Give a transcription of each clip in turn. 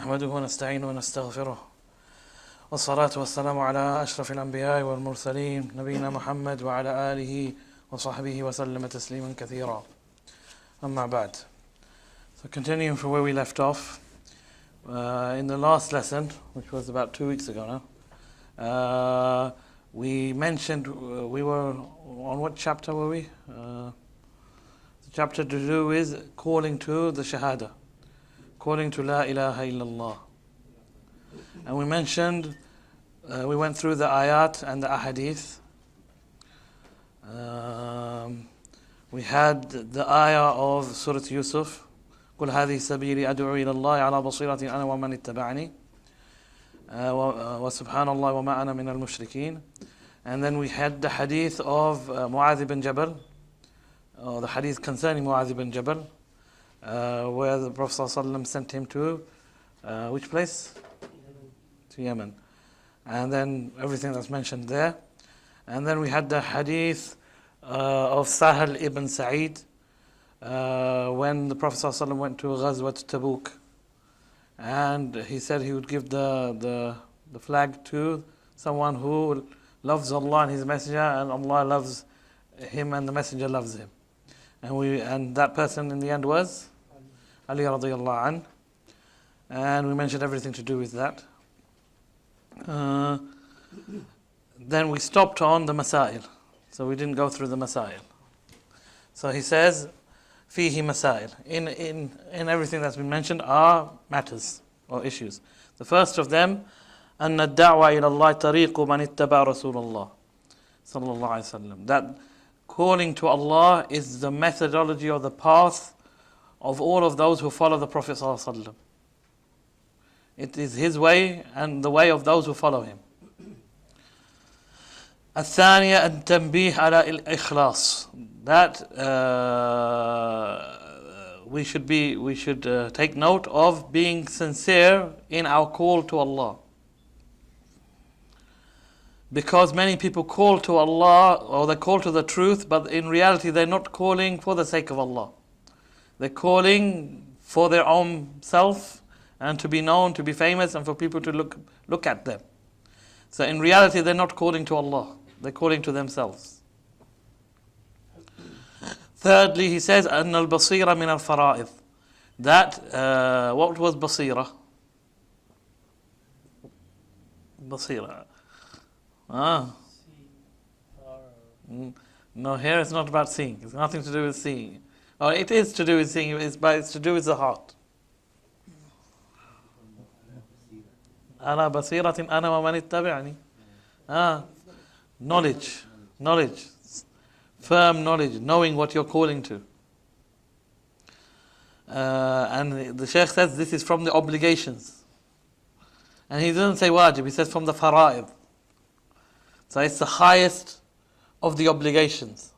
نحمده ونستعينه ونستغفره والصلاة والسلام على أشرف الأنبياء والمرسلين نبينا محمد وعلى آله وصحبه وسلم تسليما كثيرا أما بعد. So continuing from where we left off, in the last lesson, which was about 2 weeks ago now, we mentioned, we were on what chapter were we? The chapter to do with calling to the Shahada, calling to La ilaha illallah. And we mentioned, we went through the ayat and the ahadith. We had the ayah of Surah Yusuf, قل هذه سبيلي أدعو إلى الله على بصيرة أنا ومن اتبعني وسبحان الله وما أنا من المشركين. And then we had the hadith of Mu'adh ibn Jabal, or the hadith concerning Mu'adh ibn Jabal, where the Prophet ﷺ sent him to which place? To Yemen. And then everything that's mentioned there. And then we had the hadith of Sahal ibn Sa'id, when the Prophet ﷺ went to Ghazwat Tabuk, and he said he would give the flag to someone who loves Allah and His Messenger, and Allah loves him and the Messenger loves him. And that person in the end was Ali radiyallahu anh. And we mentioned everything to do with that. Then we stopped on the Masail. So we didn't go through the Masail. So he says, Fihi Masail. In everything that's been mentioned are matters or issues. The first of them, أن الدعوة إلى الله طريق من اتبع رسول الله صلى الله عليه وسلم. That calling to Allah is the methodology or the path of all of those who follow the Prophet صلى الله عليه وسلم. It is his way and the way of those who follow him. الثانية التنبيه على الإخلاص. That we should take note of being sincere in our call to Allah. Because many people call to Allah, or they call to the truth, but in reality they're not calling for the sake of Allah. They're calling for their own self and to be known, to be famous, and for people to look at them. So in reality they're not calling to Allah, they're calling to themselves. Thirdly, he says, أن البصيرة من الفرائض. That, what was basira? Basira. No, here it's not about seeing. It's nothing to do with seeing. Or it is to do with seeing, but it's to do with the heart. على بصيرة أنا ومن اتبعني. Knowledge, firm knowledge, knowing what you're calling to. And the Shaykh says this is from the obligations. And he doesn't say wajib, he says from the fara'id. So it's the highest of the obligations.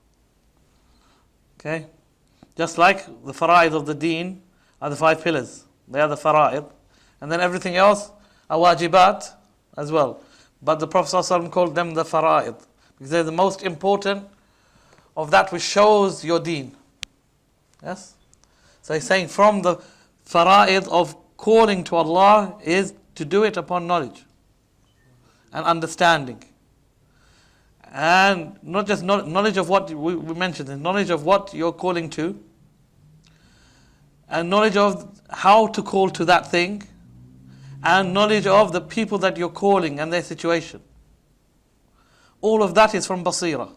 Okay? Just like the fara'id of the deen are the 5 pillars. They are the fara'id. And then everything else are wajibat as well. But the Prophet ﷺ called them the fara'id, because they're the most important of that which shows your deen. Yes? So he's saying from the fara'id of calling to Allah is to do it upon knowledge and understanding. And not just knowledge of what we mentioned, knowledge of what you're calling to, and knowledge of how to call to that thing, and knowledge of the people that you're calling and their situation. All of that is from basira.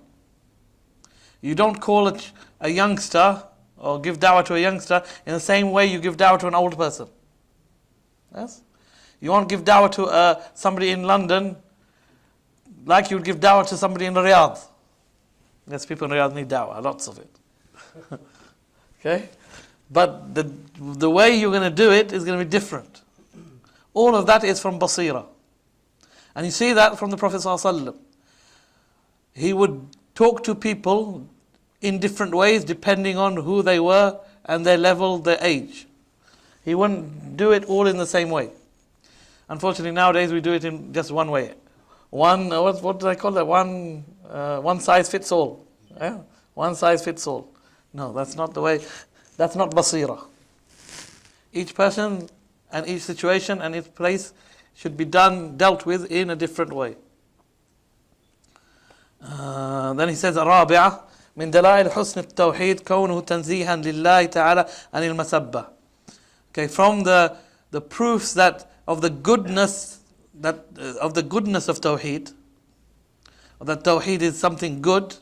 You don't call a youngster or give da'wah to a youngster in the same way you give da'wah to an old person. Yes? You won't give da'wah to somebody in London like you would give da'wah to somebody in Riyadh. Yes, people in Riyadh need da'wah, lots of it. Okay? But the way you're going to do it is going to be different. All of that is from basira. And you see that from the Prophet ﷺ. He would talk to people in different ways depending on who they were and their level, their age. He wouldn't do it all in the same way. Unfortunately nowadays we do it in just one way. What do I call that? One size fits all. Yeah? One size fits all. No, that's not the way. That's not basira. Each person and each situation and its place should be dealt with in a different way. Then he says, الرابعة من دلائل حسن التوحيد كونه تنزيها لله تعالى عن المسبة. Okay, from the proofs that of the goodness of Tawheed, or that Tawheed is something good,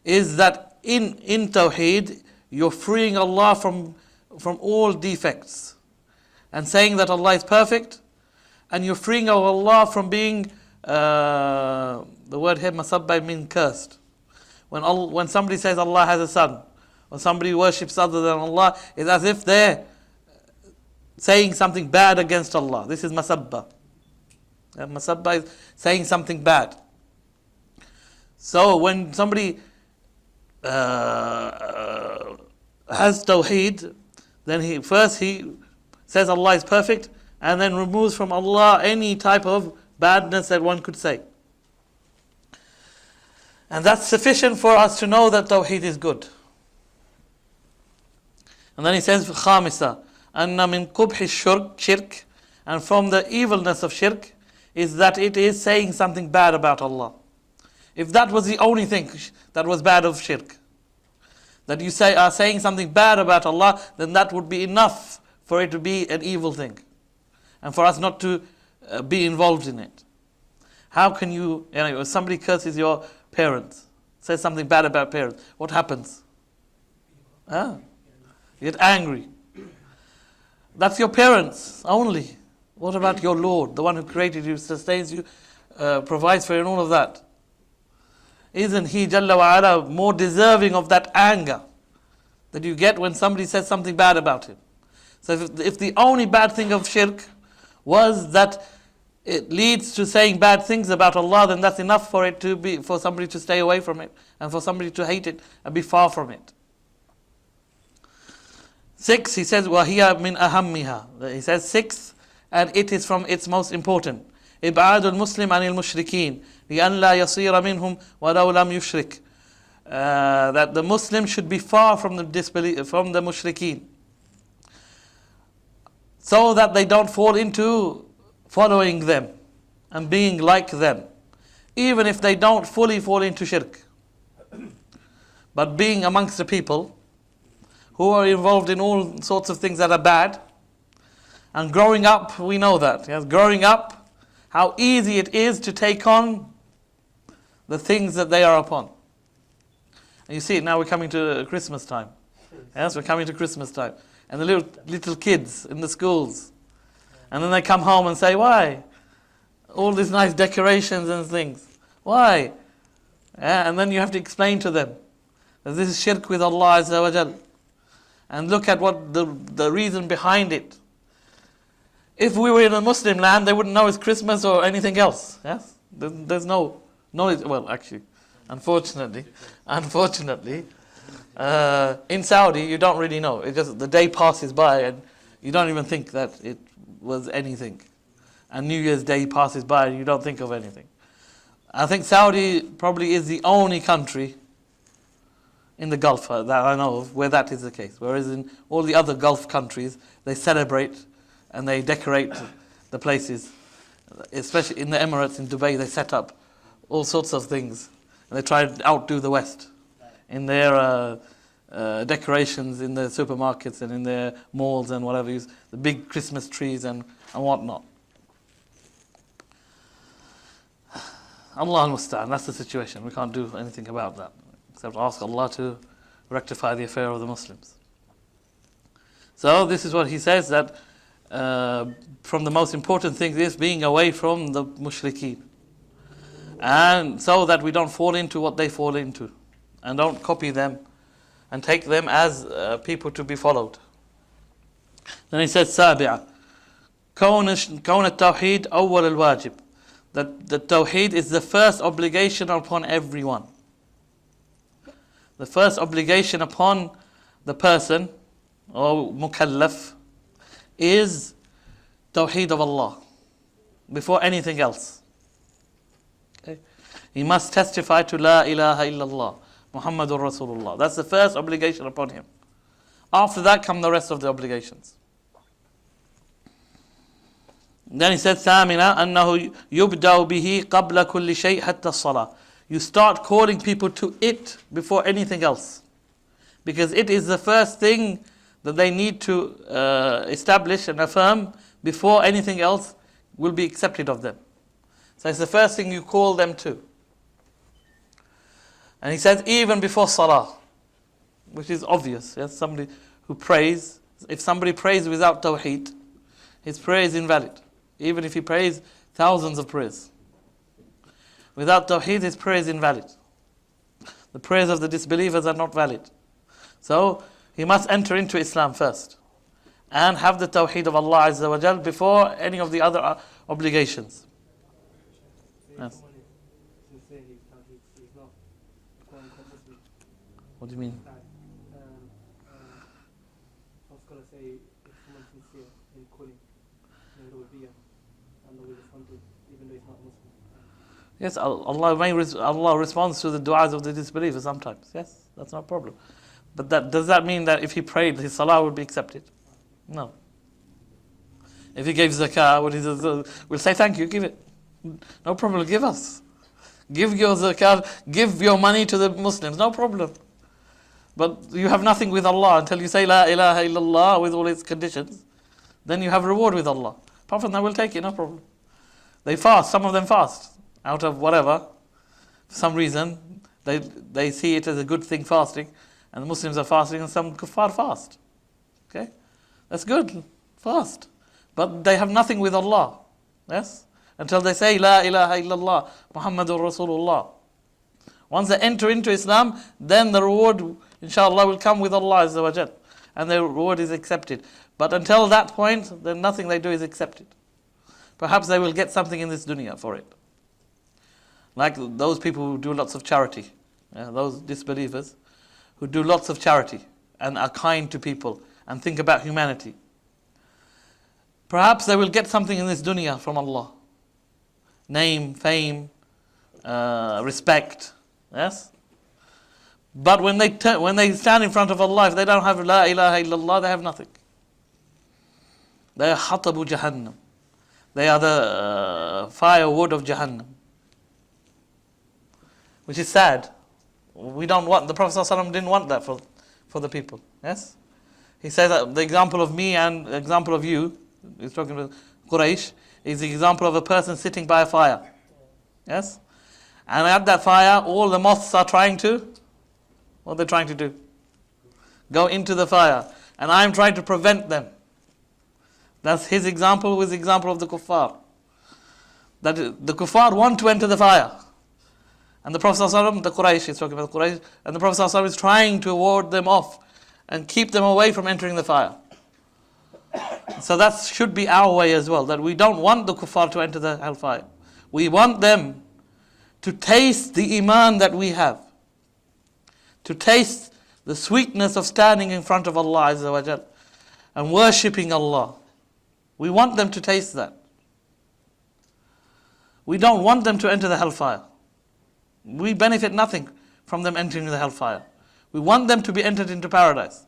is that in Tawheed you're freeing Allah from all defects and saying that Allah is perfect, and you're freeing Allah from being the word here masabba means cursed. When somebody says Allah has a son, or somebody worships other than Allah, it's as if they're saying something bad against Allah. This is masabba. Masabba is saying something bad. So when somebody has Tawheed, then he says Allah is perfect, and then removes from Allah any type of badness that one could say. And that's sufficient for us to know that Tawheed is good. And then he says, خامسة أن من قبح الشرك, and from the evilness of shirk is that it is saying something bad about Allah. If that was the only thing that was bad of shirk, that you are saying something bad about Allah, then that would be enough for it to be an evil thing, and for us not to be involved in it. How can if somebody curses your parents, says something bad about parents, what happens? You get angry. That's your parents only. What about your Lord, the one who created you, sustains you, provides for you, and all of that? Isn't He Jalla wa Ala more deserving of that anger that you get when somebody says something bad about Him? So if the only bad thing of shirk was that it leads to saying bad things about Allah, then that's enough for somebody to stay away from it, and for somebody to hate it and be far from it. 6, he says, وَهِيَ مِنْ أَهَمِّهَا. He says 6, and it is from its most important. إِبْعَادُ الْمُسْلِمِ عَنِ الْمُشْرِكِينَ لِأَنْ لَا يَصِيرَ مِنْهُمْ وَلَوْ لَمْ يُشْرِكْ. That the Muslim should be far from the mushrikeen, so that they don't fall into following them and being like them, even if they don't fully fall into shirk, but being amongst the people who are involved in all sorts of things that are bad. And growing up, we know that. Yes, growing up, how easy it is to take on the things that they are upon. And you see it now, we're coming to Christmas time. Yes, we're coming to Christmas time. And the little kids in the schools. And then they come home and say, why? All these nice decorations and things. Why? Yeah, and then you have to explain to them that this is shirk with Allah Azza wa Jal. And look at what the reason behind it. If we were in a Muslim land, they wouldn't know it's Christmas or anything else. Yes? There's no knowledge. Well, actually, unfortunately, in Saudi, you don't really know. It just, the day passes by and you don't even think that it was anything. And New Year's Day passes by and you don't think of anything. I think Saudi probably is the only country in the Gulf that I know of where that is the case. Whereas in all the other Gulf countries, they celebrate and they decorate the places. Especially in the Emirates, in Dubai, they set up all sorts of things. And they try to outdo the West in their decorations in their supermarkets and in their malls and whatever, the big Christmas trees and whatnot. Allah al-Musta'an, that's the situation. We can't do anything about that, except ask Allah to rectify the affair of the Muslims. So this is what he says, that from the most important things is being away from the mushrikeen. And so that we don't fall into what they fall into. And don't copy them and take them as people to be followed. Then he says, سابعة كون التوحيد أول الواجب. That the Tawheed is the first obligation upon everyone. The first obligation upon the person, or mukallaf, is Tawheed of Allah, before anything else. Okay? He must testify to La ilaha illallah, Muhammadur Rasulullah. That's the first obligation upon him. After that come the rest of the obligations. Then he said, ثامنة أنه يبدأ به قبل كل شيء حتى الصلاة. You start calling people to it before anything else. Because it is the first thing that they need to establish and affirm before anything else will be accepted of them. So it's the first thing you call them to. And he says even before salah, which is obvious. Yes? Somebody who prays, if somebody prays without tawheed, his prayer is invalid. Even if he prays thousands of prayers. Without tawheed, his prayer is invalid. The prayers of the disbelievers are not valid. So he must enter into Islam first and have the tawheed of Allah Azza wa Jal before any of the other obligations. Yes. What do you mean? I was going to say, if someone's sincere in calling, then there will be and they will respond to it, even though it's not Muslim. Yes, Allah responds to the du'as of the disbelievers sometimes. Yes, that's not a problem. But does that mean that if he prayed, his salah would be accepted? No. If he gave zakah, we'll say thank you, give it. No problem, give us. Give your zakah, give your money to the Muslims, no problem. But you have nothing with Allah until you say La ilaha illallah with all its conditions. Then you have reward with Allah. Apart from that, we'll take it, no problem. They fast, some of them fast. Out of whatever, for some reason, they see it as a good thing fasting. And the Muslims are fasting and some kuffar fast. Okay? That's good, fast. But they have nothing with Allah. Yes? Until they say La ilaha illallah, Muhammadur Rasulullah. Once they enter into Islam, then the reward, inshallah, will come with Allah Azza wa Jal. And the reward is accepted. But until that point, then nothing they do is accepted. Perhaps they will get something in this dunya for it. Like those people who do lots of charity. Those disbelievers who do lots of charity and are kind to people and think about humanity. Perhaps they will get something in this dunya from Allah. Name, fame, respect. Yes? But when they stand in front of Allah, if they don't have La ilaha illallah, they have nothing. They are hatabu jahannam. They are the firewood of Jahannam. Which is sad. We don't want, the Prophet ﷺ didn't want that for the people. Yes? He says that the example of me and the example of you, he's talking about Quraysh, is the example of a person sitting by a fire. Yes? And at that fire, all the moths are trying to, what are they trying to do? Go into the fire. And I'm trying to prevent them. That's his example with the example of the kuffar. That the kuffar want to enter the fire. And the Prophet ﷺ, the Quraysh, he's talking about the Quraysh, and the Prophet ﷺ is trying to ward them off and keep them away from entering the fire. So that should be our way as well, that we don't want the kuffar to enter the hellfire. We want them to taste the iman that we have, to taste the sweetness of standing in front of Allah Azza wa Jal and worshipping Allah. We want them to taste that. We don't want them to enter the hellfire. We benefit nothing from them entering the hellfire. We want them to be entered into paradise.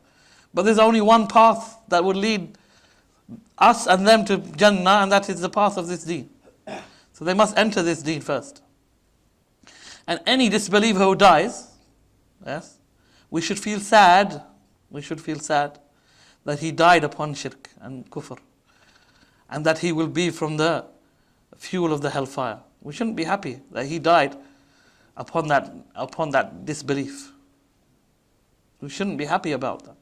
But there's only one path that would lead us and them to Jannah, and that is the path of this deen. So they must enter this deen first. And any disbeliever who dies, yes, we should feel sad. We should feel sad that he died upon shirk and kufr, and that he will be from the fuel of the hellfire. We shouldn't be happy that he died upon that disbelief. We shouldn't be happy about that.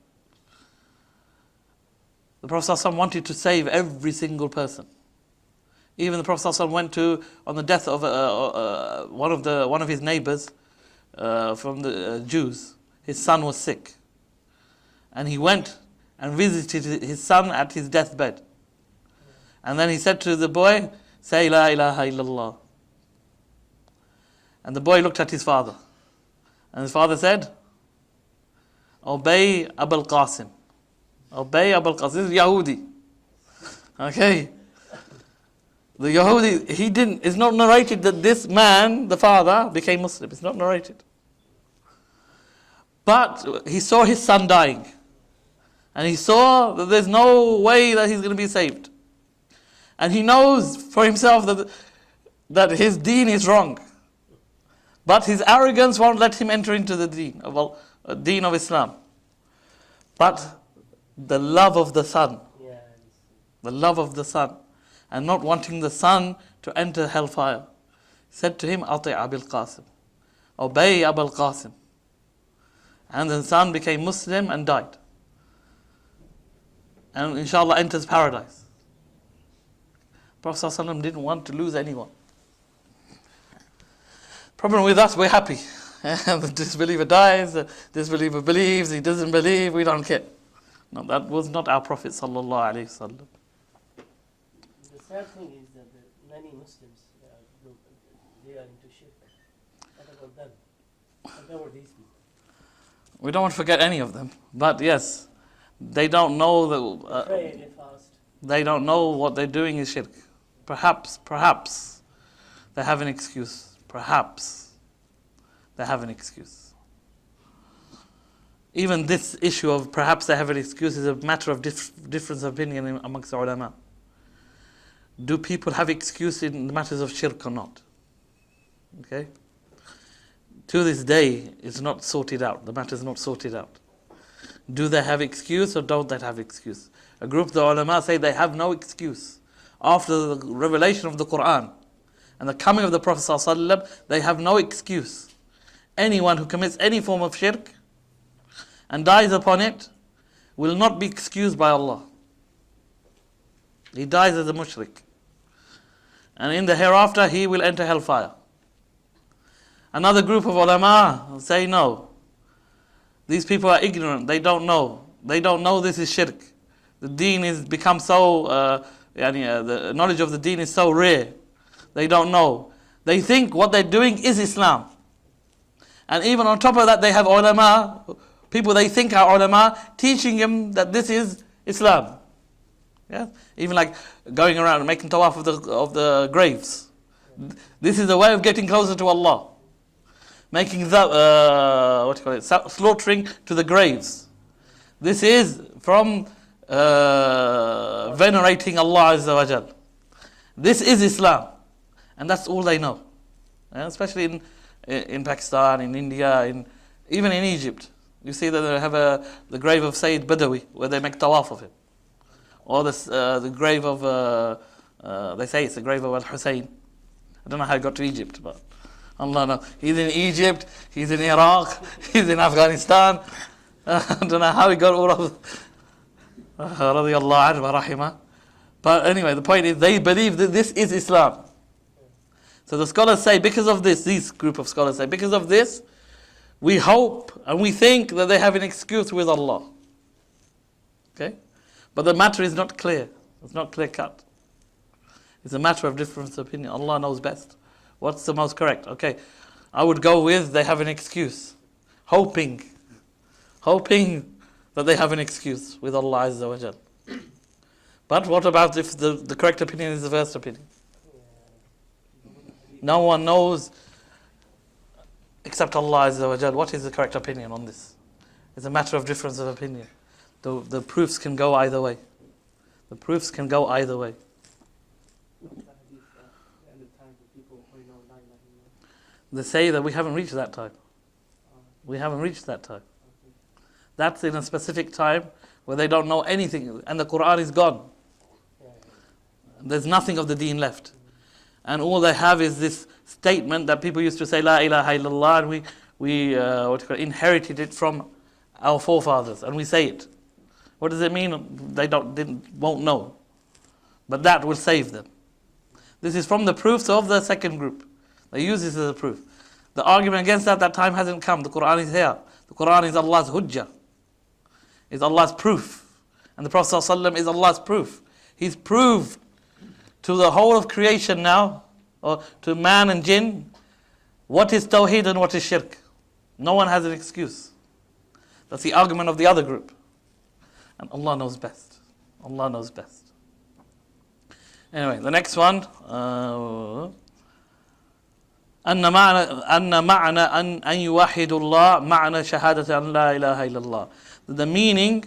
The Prophet ﷺ wanted to save every single person. Even the Prophet ﷺ went to, on the death of one of his neighbors from the Jews. His son was sick. And he went and visited his son at his deathbed. And then he said to the boy, say La ilaha illallah. And the boy looked at his father. And his father said, obey Abul Qasim. Obey Abul Qasim. This is Yahudi. Okay. The Yahudi, it's not narrated that this man, the father, became Muslim. It's not narrated. But he saw his son dying. And he saw that there's no way that he's going to be saved. And he knows for himself that his deen is wrong. But his arrogance won't let him enter into the deen of Islam. But the love of the son, the love of the son, and not wanting the son to enter hellfire, said to him, Ati' Abil Qasim, obey Abul Qasim. And the son became Muslim and died. And inshallah enters paradise. Prophet ﷺ didn't want to lose anyone. Problem with us, we're happy. The disbeliever dies, the disbeliever believes, he doesn't believe, we don't care. No, that was not our Prophet sallallahu alaihi wasallam. The sad thing is that many Muslims, they are into shirk. What about them? What about these people? We don't want to forget any of them, but yes, they don't know They pray, they fast. they don't know what they're doing is shirk. Perhaps they have an excuse. Perhaps they have an excuse. Even this issue of perhaps they have an excuse is a matter of difference of opinion amongst the ulama. Do people have excuse in the matters of shirk or not? Okay? To this day, it's not sorted out. The matter is not sorted out. Do they have excuse or don't they have excuse? A group of the ulama say they have no excuse. After the revelation of the Quran and the coming of the Prophet ﷺ, they have no excuse. Anyone who commits any form of shirk and dies upon it will not be excused by Allah. He dies as a mushrik. And in the hereafter, he will enter hellfire. Another group of ulama say no. These people are ignorant. They don't know. They don't know this is shirk. The deen has become so, the knowledge of the deen is so rare. They don't know. They think what they're doing is Islam. And even on top of that, they have ulama, people they think are ulama, teaching them that this is Islam. Yeah? Even like going around and making tawaf of the graves. This is a way of getting closer to Allah. Making slaughtering to the graves. This is from venerating Allah Azza wa Jal. This is Islam. And that's all they know. Yeah? Especially in Pakistan, in India, even in Egypt. You see that they have the grave of Sayyid Badawi, where they make tawaf of him. Or the grave of, they say it's the grave of Al-Hussein. I don't know how he got to Egypt, but Allah knows. He's in Egypt, he's in Iraq, he's in Afghanistan. I don't know how he got all of radiyallahu anhu wa rahimah. But anyway, the point is they believe that this is Islam. So the scholars say because of this group of scholars say, because of this, we hope and we think that they have an excuse with Allah. Okay? But the matter is not clear. It's not clear cut. It's a matter of difference of opinion. Allah knows best. What's the most correct? Okay, I would go with they have an excuse. Hoping that they have an excuse with Allah Azza wa Jal. But what about if the correct opinion is the first opinion? No one knows except Allah Azza wa Jal what is the correct opinion on this. It's a matter of difference of opinion. The proofs can go either way. The proofs can go either way. They say that we haven't reached that time. We haven't reached that time. That's in a specific time where they don't know anything and the Quran is gone. There's nothing of the deen left. And all they have is this statement that people used to say, La ilaha illallah, and we inherited it from our forefathers, and we say it. What does it mean? They won't know. But that will save them. This is from the proofs of the second group. They use this as a proof. The argument against that time hasn't come. The Quran is here. The Quran is Allah's hujjah. Is Allah's proof. And the Prophet ﷺ is Allah's proof. He's proved to the whole of creation now, or to man and jinn, what is Tawheed and what is Shirk. No one has an excuse. That's the argument of the other group. And Allah knows best. Allah knows best. Anyway, the next one. أن معنى أن يوحد الله معنى شهادة أن لا إله إلا الله. The meaning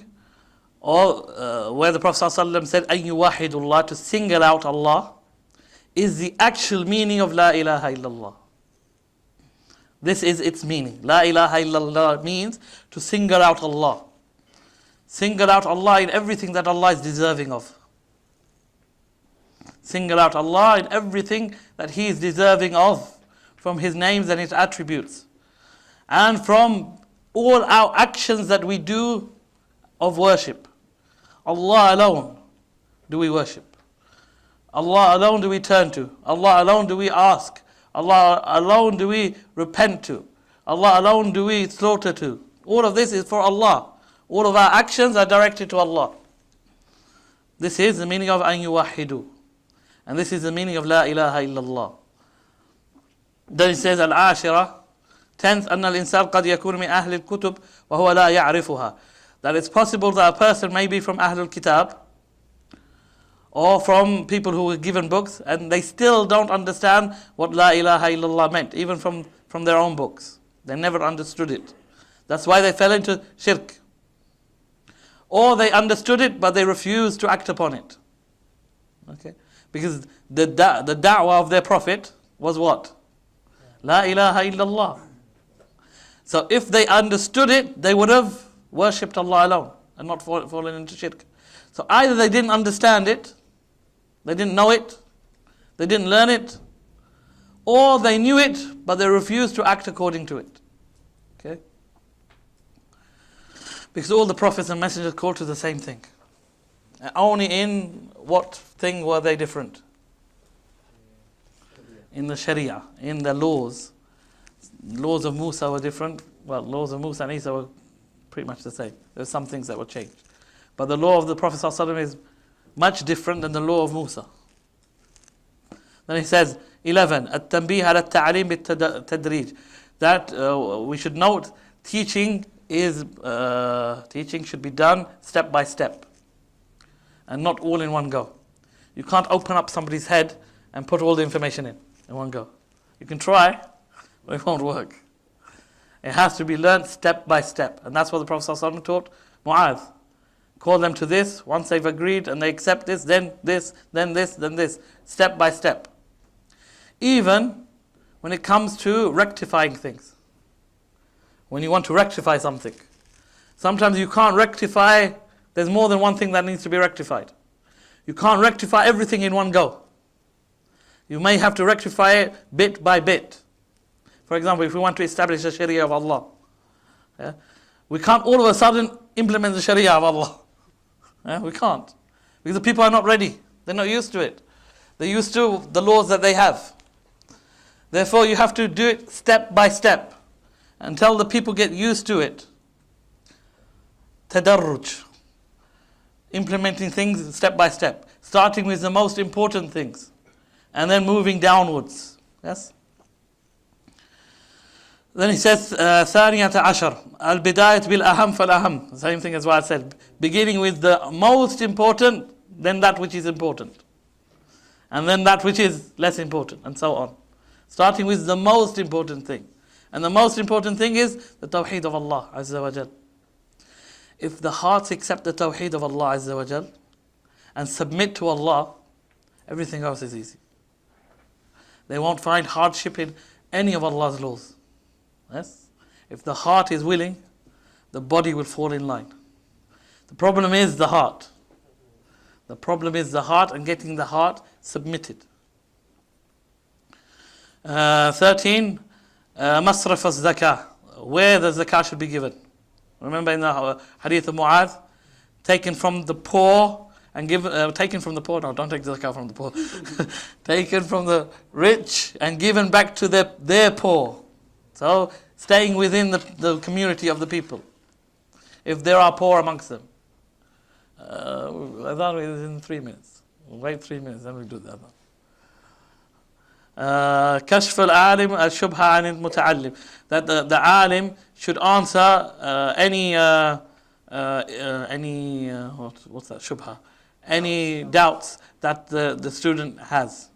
or where the Prophet ﷺ said, أَن يُوَحِدُ اللَّهِ, to single out Allah, is the actual meaning of La ilaha illallah. This is its meaning. La ilaha illallah means to single out Allah. Single out Allah in everything that Allah is deserving of. Single out Allah in everything that He is deserving of, from His names and His attributes. And from all our actions that we do of worship. Allah alone do we worship. Allah alone do we turn to. Allah alone do we ask. Allah alone do we repent to. Allah alone do we slaughter to. All of this is for Allah. All of our actions are directed to Allah. This is the meaning of an yuwahidu. And this is the meaning of La ilaha illallah. Then it says, Al-Ashira, 10th, أن الإنسان قد يكون من أهل الكتب وهو لا يعرفها. That it's possible that a person may be from Ahlul Kitab, or from people who were given books, and they still don't understand what La ilaha illallah meant, even from their own books. They never understood it. That's why they fell into shirk. Or they understood it, but they refused to act upon it. Okay? Because the da'wah of their prophet was what? La ilaha illallah. So if they understood it, they would have worshipped Allah alone and not fallen into shirk. So either they didn't understand it, they didn't know it, they didn't learn it, or they knew it, but they refused to act according to it. Okay? Because all the prophets and messengers called to the same thing. Only in what thing were they different? In the Sharia, in the laws. Laws of Musa were different. Well, laws of Musa and Isa were pretty much the same. There were some things that were changed. But the law of the Prophet ﷺ is much different than the law of Musa. Then he says, 11, التنبيه على التعليم بالتدريج. That we should note, teaching should be done step by step, and not all in one go. You can't open up somebody's head and put all the information in one go. You can try, but it won't work. It has to be learned step by step. And that's what the Prophet ﷺ taught Mu'adh. Call them to this. Once they've agreed and they accept this, then this, then this, then this. Step by step. Even when it comes to rectifying things. When you want to rectify something. Sometimes you can't rectify, there's more than one thing that needs to be rectified. You can't rectify everything in one go. You may have to rectify it bit by bit. For example, if we want to establish the Sharia of Allah, we can't all of a sudden implement the Sharia of Allah. We can't. Because the people are not ready. They're not used to it. They're used to the laws that they have. Therefore, you have to do it step by step until the people get used to it. Tadarruj. Implementing things step by step. Starting with the most important things. And then moving downwards. Yes? Then he says, ثانية عشر البداية بالأهم فالأهم. Same thing as what I said. Beginning with the most important, then that which is important. And then that which is less important, and so on. Starting with the most important thing. And the most important thing is the Tawheed of Allah Azza wa Jal. If the hearts accept the Tawheed of Allah Azza wa Jal and submit to Allah, everything else is easy. They won't find hardship in any of Allah's laws. Yes? If the heart is willing, the body will fall in line. The problem is the heart. The problem is the heart and getting the heart submitted. 13, masraf az-zakah. Where the zakah should be given. Remember in the hadith of Mu'adh, taken from the poor and given, taken from the poor, no, don't take the zakah from the poor. Taken from the rich and given back to their poor. So, staying within the community of the people. If there are poor amongst them. Adhan is in 3 minutes. We'll wait 3 minutes, then we'll do the adhan. Kashf al-alim al-shubha an al-muta'allim. That the alim should answer any what's that, shubha? Any doubts that the student has.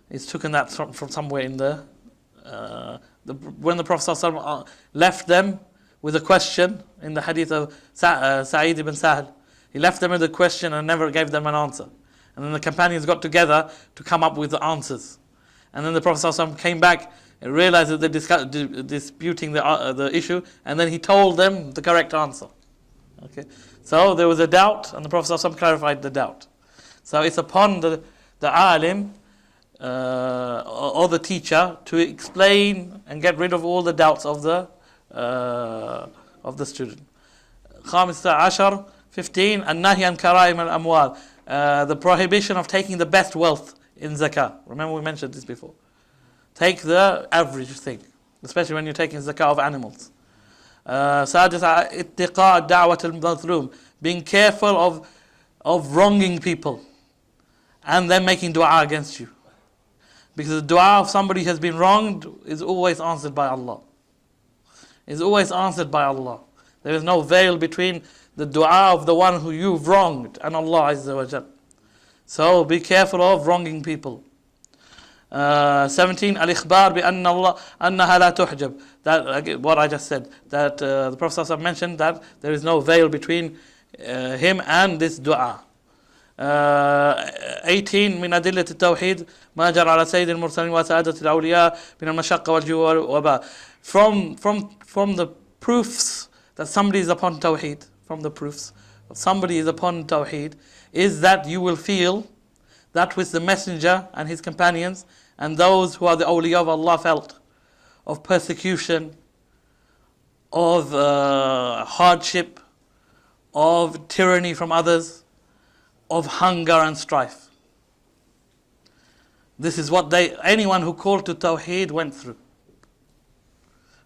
He's taken that from somewhere in when the Prophet ﷺ left them with a question in the hadith of Sa'id ibn Sahl. He left them with a question and never gave them an answer. And then the companions got together to come up with the answers. And then the Prophet ﷺ came back and realized that they're disputing the issue, and then he told them the correct answer. Okay, so there was a doubt, and the Prophet ﷺ clarified the doubt. So it's upon the alim or the teacher to explain and get rid of all the doubts of the student. خامس عشر 15 النهي عن كرائم الأموال, the prohibition of taking the best wealth in zakah. Remember we mentioned this before. Take the average thing, especially when you're taking zakah of animals. سادس اتقاء دعوة المظلوم, being careful of wronging people and then making dua against you, because the dua of somebody who has been wronged is always answered by Allah. Is always answered by Allah. There is no veil between the dua of the one who you've wronged and Allah Azza wa Jal. So be careful of wronging people. 17 al-ikhbar bi anna Allah annaha la tuhjab, that what I just said, that the Prophet ﷺ mentioned that there is no veil between him and this dua. 18 من أدلة التوحيد ما جرى على سيد المرسلين وسادة الأولياء من المشقة والجوع والوباء. From the proofs that somebody is upon Tawheed, from the proofs of somebody is upon Tawheed, is that you will feel that which the Messenger and his companions and those who are the awliya of Allah felt, of persecution, of hardship, of tyranny from others, of hunger and strife. This is what anyone who called to Tawheed went through.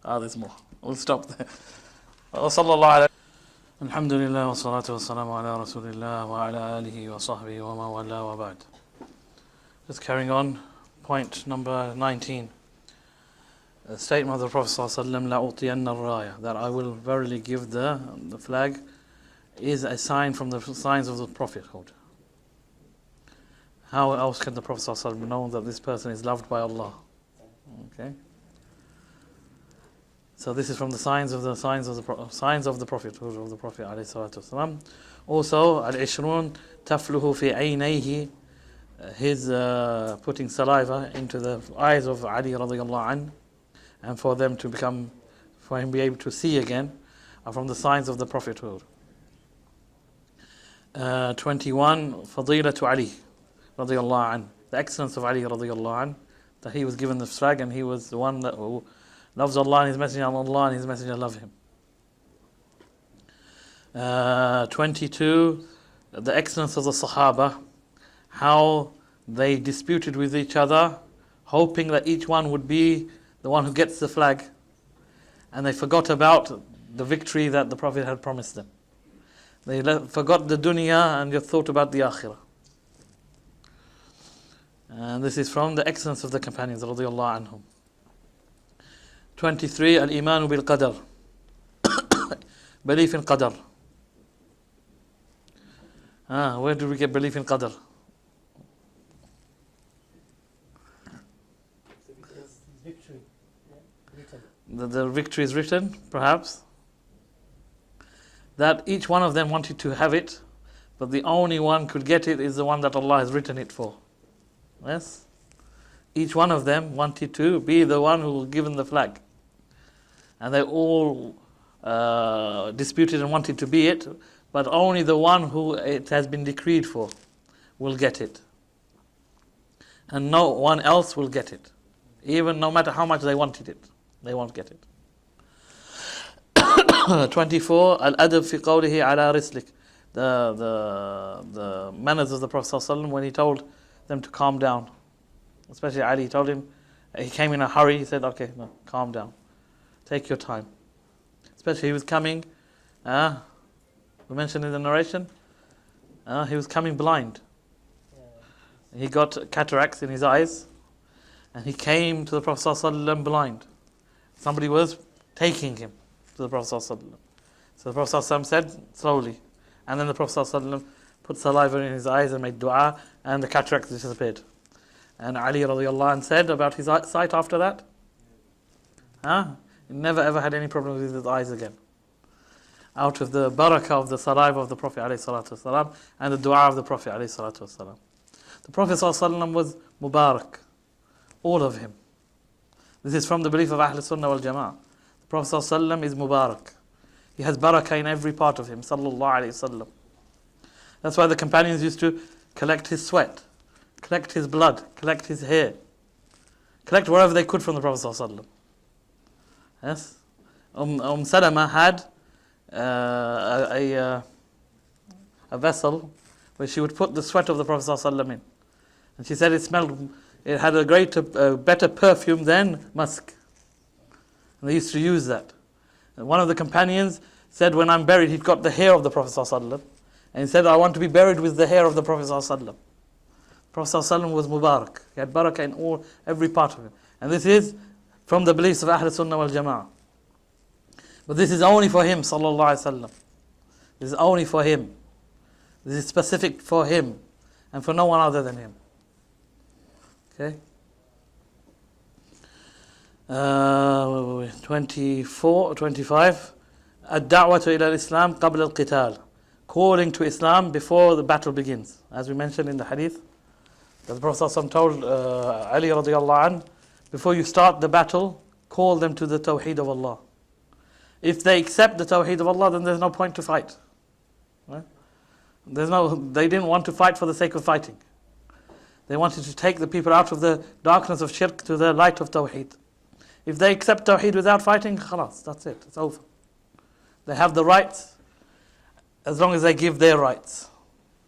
There's more. We'll stop there. Alhamdulillah wa salatu wa salamu ala rasulillah wa ala alihi wa sahbihi wa ma wala wa ba'd. Just carrying on, point number 19. The statement of the Prophet ﷺ, La utiyanna al-raya, that I will verily give the flag, is a sign from the signs of the prophethood. How else can the Prophet ﷺ know that this person is loved by Allah? Okay. So this is from the signs of the prophethood of the Prophet ﷺ. Also, al-ishrun tafluhu fi aynayhi, his putting saliva into the eyes of Ali radiyallahu anh, and for him to be able to see again, are from the signs of the prophethood. 21 fadilatu Ali radiyallahu anh, the excellence of Ali radiyallahu anh, that he was given the flag and he was the one who loves Allah and His Messenger, and Allah and His Messenger love him. 22 the excellence of the Sahaba, how they disputed with each other, hoping that each one would be the one who gets the flag, and they forgot about the victory that the Prophet had promised them. They forgot the dunya and just thought about the akhirah. And this is from the excellence of the companions radiyallahu anhum. 23 al-imanu bil qadar, belief in qadar. Where do we get belief in qadar? Victory, written. The victory is written, perhaps. That each one of them wanted to have it, but the only one could get it is the one that Allah has written it for. Yes? Each one of them wanted to be the one who was given the flag. And they all disputed and wanted to be it, but only the one who it has been decreed for will get it. And no one else will get it. Even no matter how much they wanted it, they won't get it. 24 al-adab fi qawlihi ala rislik, the manners of the Prophet ﷺ when he told them to calm down. Especially Ali, he told him, he came in a hurry, he said, okay, no, calm down. Take your time. Especially he was coming, we mentioned in the narration, he was coming blind. He got cataracts in his eyes, and he came to the Prophet ﷺ blind. Somebody was taking him to the Prophet ﷺ. So the Prophet ﷺ said, slowly. And then the Prophet ﷺ put saliva in his eyes and made dua, and the cataracts disappeared. And Ali radiyallahu anh said about his sight after that, he never ever had any problems with his eyes again. out of the barakah of the saliva of the Prophet ﷺ and the dua of the Prophet ﷺ. The Prophet ﷺ was Mubarak, all of him. This is from the belief of Ahl Sunnah wal Jama'ah. The Prophet ﷺ is Mubarak. He has barakah in every part of him, sallallahu alayhi wasallam. That's why the companions used to collect his sweat, collect his blood, collect his hair, collect whatever they could from the Prophet ﷺ. Yes? Salama had a vessel where she would put the sweat of the Prophet ﷺ in. And she said it had a better perfume than musk. And they used to use that. And one of the companions said, when I'm buried, he'd got the hair of the Prophet ﷺ. And he said, I want to be buried with the hair of the Prophet ﷺ. The Prophet ﷺ was Mubarak. He had barakah in every part of him. And this is from the beliefs of Ahl Sunnah wal Jama'ah. But this is only for him, sallallahu alayhi wasallam. This is only for him. This is specific for him and for no one other than him. Okay? 25. الدعوة إلى الإسلام قبل القتال. Calling to Islam before the battle begins. As we mentioned in the hadith, that the Prophet ﷺ told Ali radiallahu anh, before you start the battle, call them to the Tawheed of Allah. If they accept the Tawheed of Allah, then there's no point to fight. Right? They didn't want to fight for the sake of fighting. They wanted to take the people out of the darkness of shirk to the light of Tawheed. If they accept Tawheed without fighting, khalas, that's it, it's over. They have the rights as long as they give their rights.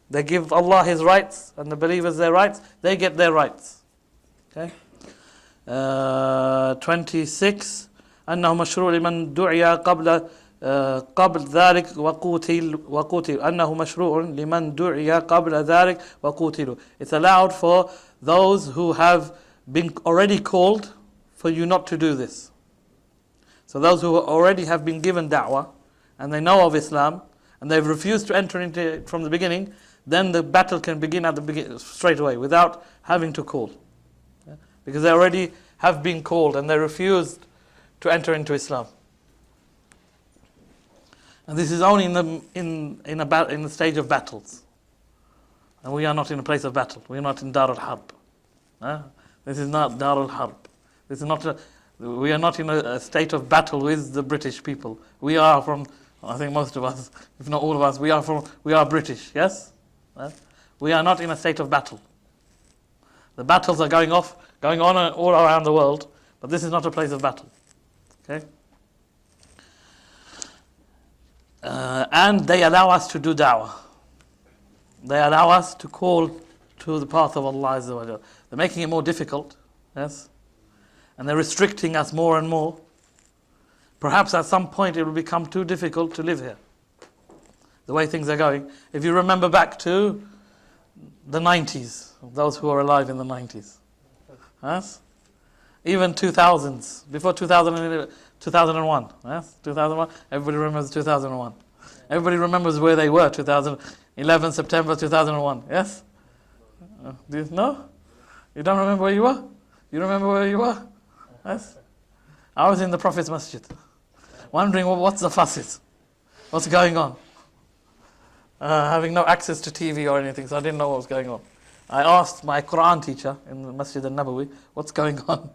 They give Allah His rights and the believers their rights, they get their rights. Okay? 26. أنه مشروع لمن دعي قبل ذلك وقتل أنه مشروع لمن دعي قبل ذلك وقتل. It's allowed for those who have been already called for you not to do this. So those who already have been given da'wah and they know of Islam and they've refused to enter into it from the beginning, then the battle can begin at the beginning straight away without having to call. Because they already have been called and they refused to enter into Islam. And this is only in the stage of battles. And we are not in a place of battle. We are not in Dar al-Harb. This is not Dar al-Harb. This is not we are not in a state of battle with the British people. We are from, I think most of us, if not all of us, we are British, yes? We are not in a state of battle. The battles are going on all around the world, but this is not a place of battle. Okay? And they allow us to do da'wah. They allow us to call to the path of Allah Azza wa Jalla. They're making it more difficult, yes? And they're restricting us more and more. Perhaps at some point it will become too difficult to live here. The way things are going. If you remember back to the 90s, those who are alive in the 90s. Yes? Even 2000s, before 2001. Yes? 2001. Everybody remembers 2001. Everybody remembers where they were 2011, September 2001. Yes? Do you know? You don't remember where you were? You remember where you were? Yes? I was in the Prophet's Masjid, wondering what's the fuss is. What's going on? Having no access to TV or anything, so I didn't know what was going on. I asked my Quran teacher in the Masjid al-Nabawi, what's going on?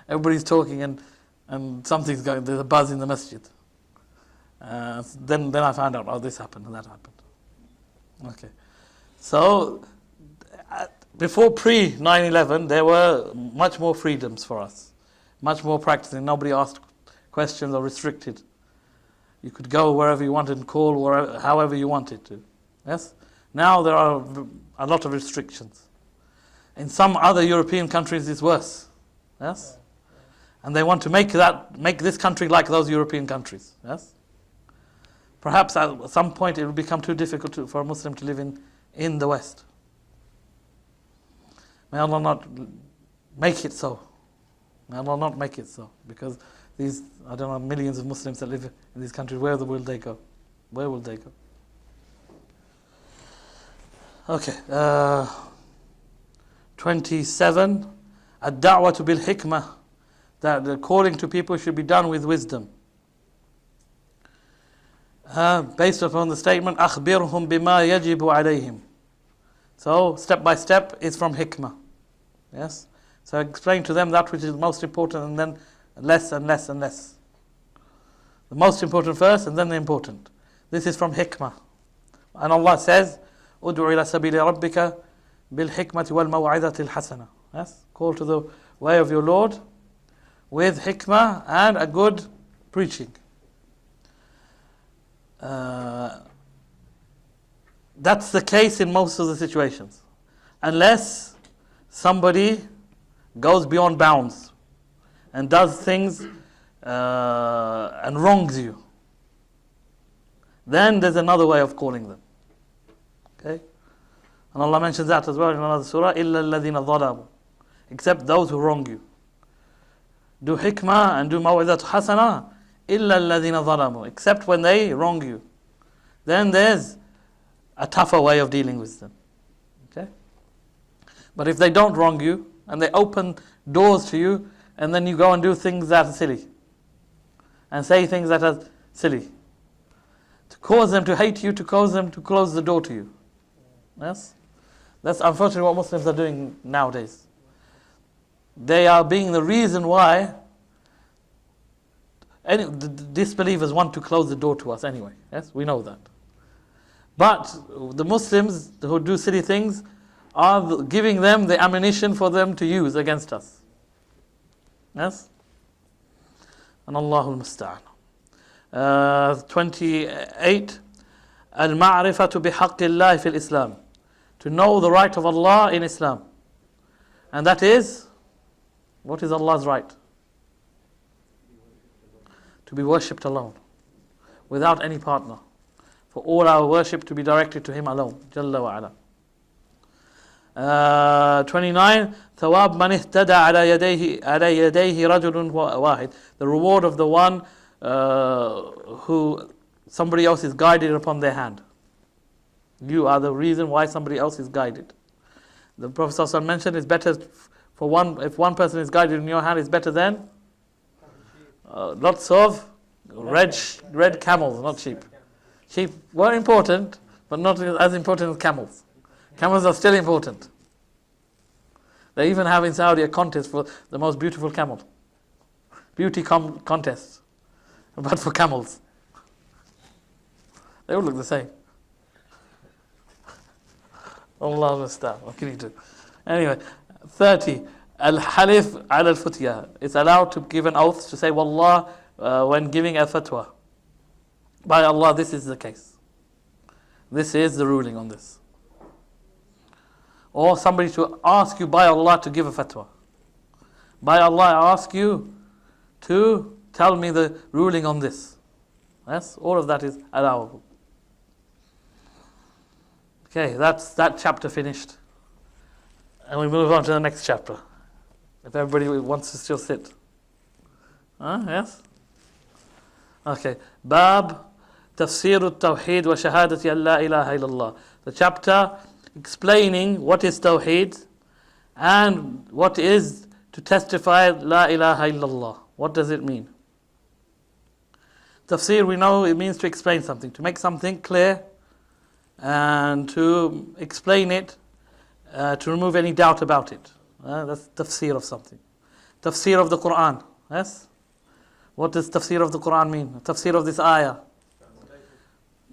Everybody's talking and something's going, there's a buzz in the masjid. Then I found out, this happened and that happened. Okay. So, before pre-9/11, there were much more freedoms for us. Much more practicing. Nobody asked questions or restricted. You could go wherever you wanted and call however you wanted to. Yes? Now there are a lot of restrictions. In some other European countries it's worse. Yes? And they want to make this country like those European countries. Yes? Perhaps at some point it will become too difficult for a Muslim to live in the West. May Allah not make it so. May Allah not make it so. Because these, millions of Muslims that live in these countries, where will they go? Where will they go? Okay. 27. Ad-da'watu bil-hikmah. That the calling to people should be done with wisdom. Based upon the statement أخبرهم بما يجب عليهم. So step by step is from hikmah. Yes. So explain to them that which is most important, and then less and less and less. The most important first, and then the important. This is from hikmah. And Allah says, "Ud'u ila sabili rabbika bil hikmati wal maw'izati al hasana." Yes. Call to the way of your Lord with hikmah and a good preaching. That's the case in most of the situations, unless somebody goes beyond bounds and does things and wrongs you. Then there's another way of calling them. Okay? And Allah mentions that as well in another surah, إِلَّا الَّذِينَ ظَلَمُوا, except those who wrong you. Do hikmah and do maw'izat hasana, إِلَّا الَّذِينَ ظَلَمُوا, except when they wrong you. Then there's a tougher way of dealing with them. Okay? But if they don't wrong you, and they open doors to you, and then you go and do things that are silly, and say things that are silly, to cause them to hate you, to cause them to close the door to you. Yes? That's unfortunately what Muslims are doing nowadays. They are being the reason why the disbelievers want to close the door to us anyway. Yes, we know that. But the Muslims who do silly things are giving them the ammunition for them to use against us. Yes? And Allahul Musta'an. 28. Al-ma'rifatu bihaqqillah fil Islam. To know the right of Allah in Islam. And that is, what is Allah's right? To be worshipped alone, without any partner. For all our worship to be directed to Him alone. Jalla wa ala. 29. ثواب من اهتدى على يديه رجل واحد. The reward of the one who somebody else is guided upon their hand. You are the reason why somebody else is guided. The Prophet ﷺ mentioned it's better for one, if one person is guided in your hand, it's better than lots of red camels, not sheep. Sheep were important, but not as important as camels. Camels are still important. They even have in Saudi a contest for the most beautiful camel. Beauty contest. But for camels. They all look the same. Allah Musta'an. What can you do? Anyway, 30. Al-Halif al-Futya. It's allowed to give an oath to say Wallah when giving a fatwa. By Allah, this is the case. This is the ruling on this. Or somebody to ask you by Allah to give a fatwa. By Allah, I ask you to tell me the ruling on this. Yes, all of that is allowable. Okay, that's that chapter finished. And we move on to the next chapter. If everybody wants to still sit. Yes? Okay. Bab Tafsir At-Tawheed wa Shahadati an la ilaha illallah. The chapter explaining what is Tawheed and what is to testify La ilaha illallah. What does it mean? Tafsir, we know it means to explain something, to make something clear and to explain it, to remove any doubt about it. That's tafsir of something. Tafsir of the Quran. Yes? What does tafsir of the Quran mean? Tafsir of this ayah.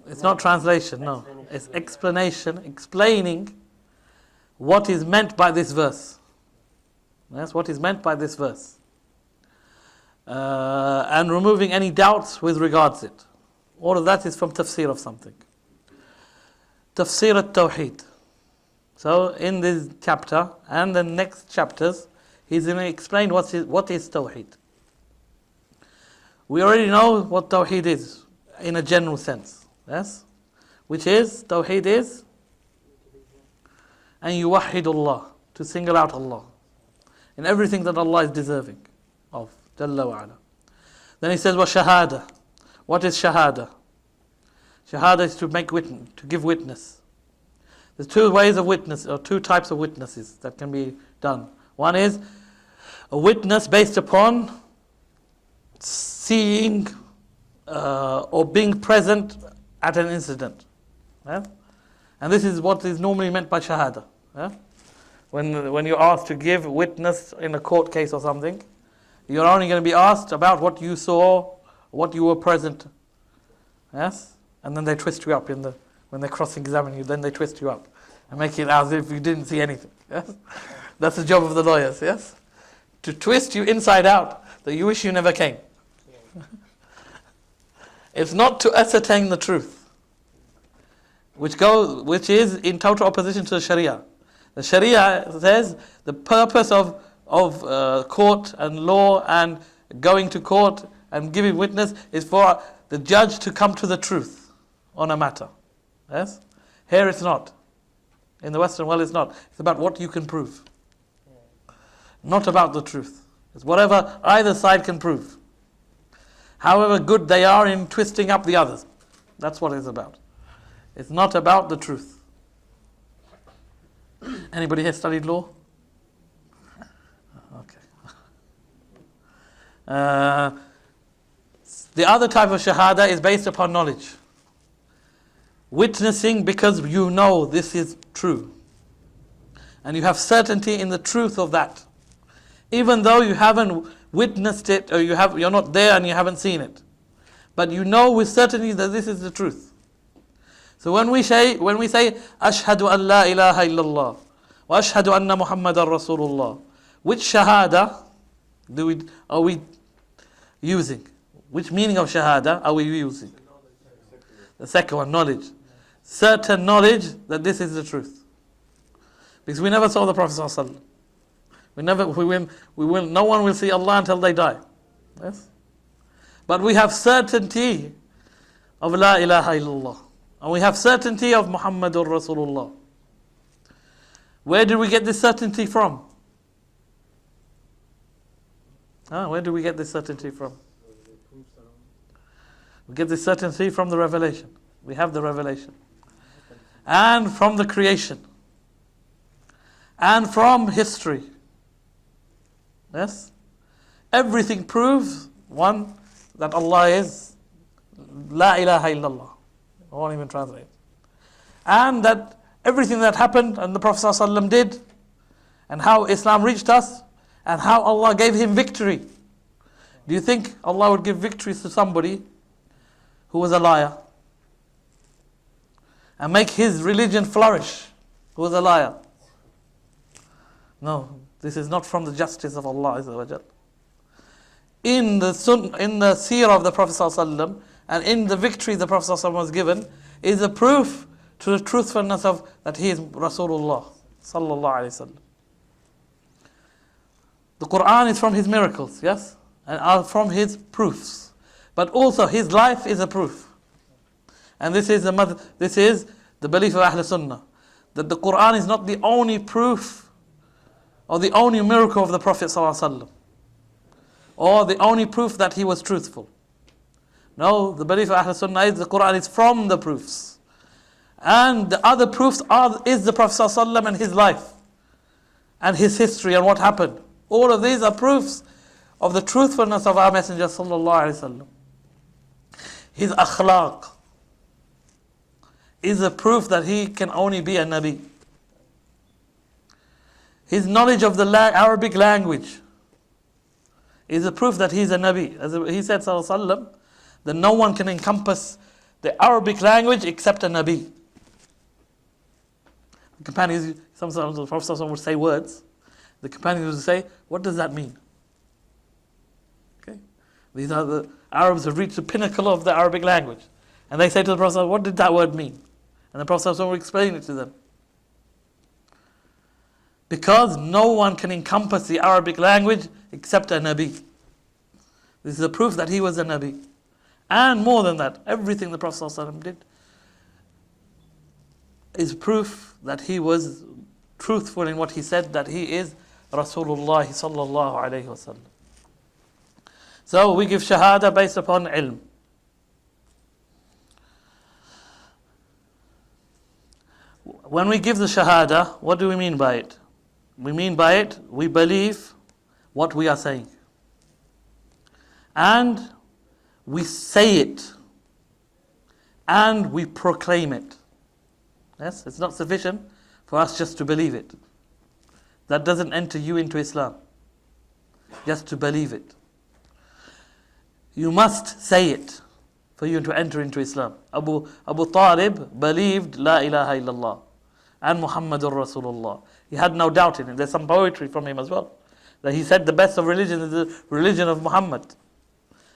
It's not translation, no. It's explanation, explaining what is meant by this verse. Yes, what is meant by this verse. And removing any doubts with regards it. All of that is from tafsir of something. Tafsir At-Tawheed. So in this chapter and the next chapters, he's going to explain what is Tawheed. We already know what Tawheed is in a general sense. Yes? Which is, Tawheed is and yuwahhidullah, to single out Allah in everything that Allah is deserving of. Jalla wa ala. Then he says, wa shahada. What is shahada? Shahada is to make witness, to give witness. There's two ways of witness, or two types of witnesses that can be done. One is a witness based upon seeing or being present at an incident. Yeah? And this is what is normally meant by shahada. Yeah? When you're asked to give witness in a court case or something, you're only going to be asked about what you saw, what you were present. Yes? And then they twist you up when they cross-examine you, then they twist you up and make it as if you didn't see anything. Yes? That's the job of the lawyers, yes? To twist you inside out, that you wish you never came. It's not to ascertain the truth, which is in total opposition to the Sharia. The Sharia says the purpose of court and law and going to court and giving witness is for the judge to come to the truth on a matter. Yes? Here it's not. In the Western world it's not. It's about what you can prove. Not about the truth. It's whatever either side can prove. However good they are in twisting up the others. That's what it's about. It's not about the truth. Anybody here studied law? Okay. The other type of shahada is based upon knowledge. Witnessing because you know this is true. And you have certainty in the truth of that. Even though you haven't witnessed it, or you're not there and you haven't seen it. But you know with certainty that this is the truth. So when we say, Ashhadu an la ilaha illallah, wa ashhadu anna Muhammadan Rasulullah, which shahada are we using? Which meaning of shahada are we using? The second one, knowledge. Certain knowledge that this is the truth. Because we never saw the Prophet ﷺ. No one will see Allah until they die. Yes? But we have certainty of La ilaha illallah. And we have certainty of Muhammadur Rasulullah. Where did we get this certainty from? Where do we get this certainty from? We get this certainty from the revelation. We have the revelation. And from the creation. And from history. Yes? Everything proves, one, that Allah is La ilaha illallah. I won't even translate. And that everything that happened and the Prophet ﷺ did, and how Islam reached us, and how Allah gave him victory. Do you think Allah would give victory to somebody who was a liar? And make his religion flourish, who was a liar? No, this is not from the justice of Allah Azza wa Jal. In the seerah of the Prophet ﷺ, and in the victory the Prophet ﷺ was given, is a proof to the truthfulness of that he is Rasulullah Sallallahu Alaihi Wasallam. The Quran is from his miracles, yes? And are from his proofs. But also his life is a proof. And this is the belief of Ahl Sunnah. That the Quran is not the only proof or the only miracle of the Prophet ﷺ, or the only proof that he was truthful. No, the belief of Ahl Sunnah is the Quran is from the proofs. And the other proofs is the Prophet ﷺ and his life, and his history and what happened. All of these are proofs of the truthfulness of our Messenger Sallallahu Alaihi Wasallam. His akhlaq is a proof that he can only be a Nabi. His knowledge of the Arabic language is a proof that he's a Nabi. As he said, Sallallahu Alaihi Wasallam, that no one can encompass the Arabic language except a Nabi. The companions, sometimes the Prophet ﷺ would say words. The companions would say, what does that mean? Okay, these are the Arabs who reached the pinnacle of the Arabic language. And they say to the Prophet, what did that word mean? And the Prophet ﷺ would explain it to them. Because no one can encompass the Arabic language except a Nabi. This is a proof that he was a Nabi. And more than that, everything the Prophet ﷺ did is proof that he was truthful in what he said, that he is Rasulullah sallallahu alayhi wasallam. So we give shahada based upon ilm. When we give the shahada, what do we mean by it? We mean by it, we believe what we are saying. And we say it and we proclaim it. Yes, it's not sufficient for us just to believe it. That doesn't enter you into Islam. Just to believe it. You must say it for you to enter into Islam. Abu Talib believed La ilaha illallah and Muhammadur Rasulullah. He had no doubt in it. There's some poetry from him as well. That he said the best of religion is the religion of Muhammad.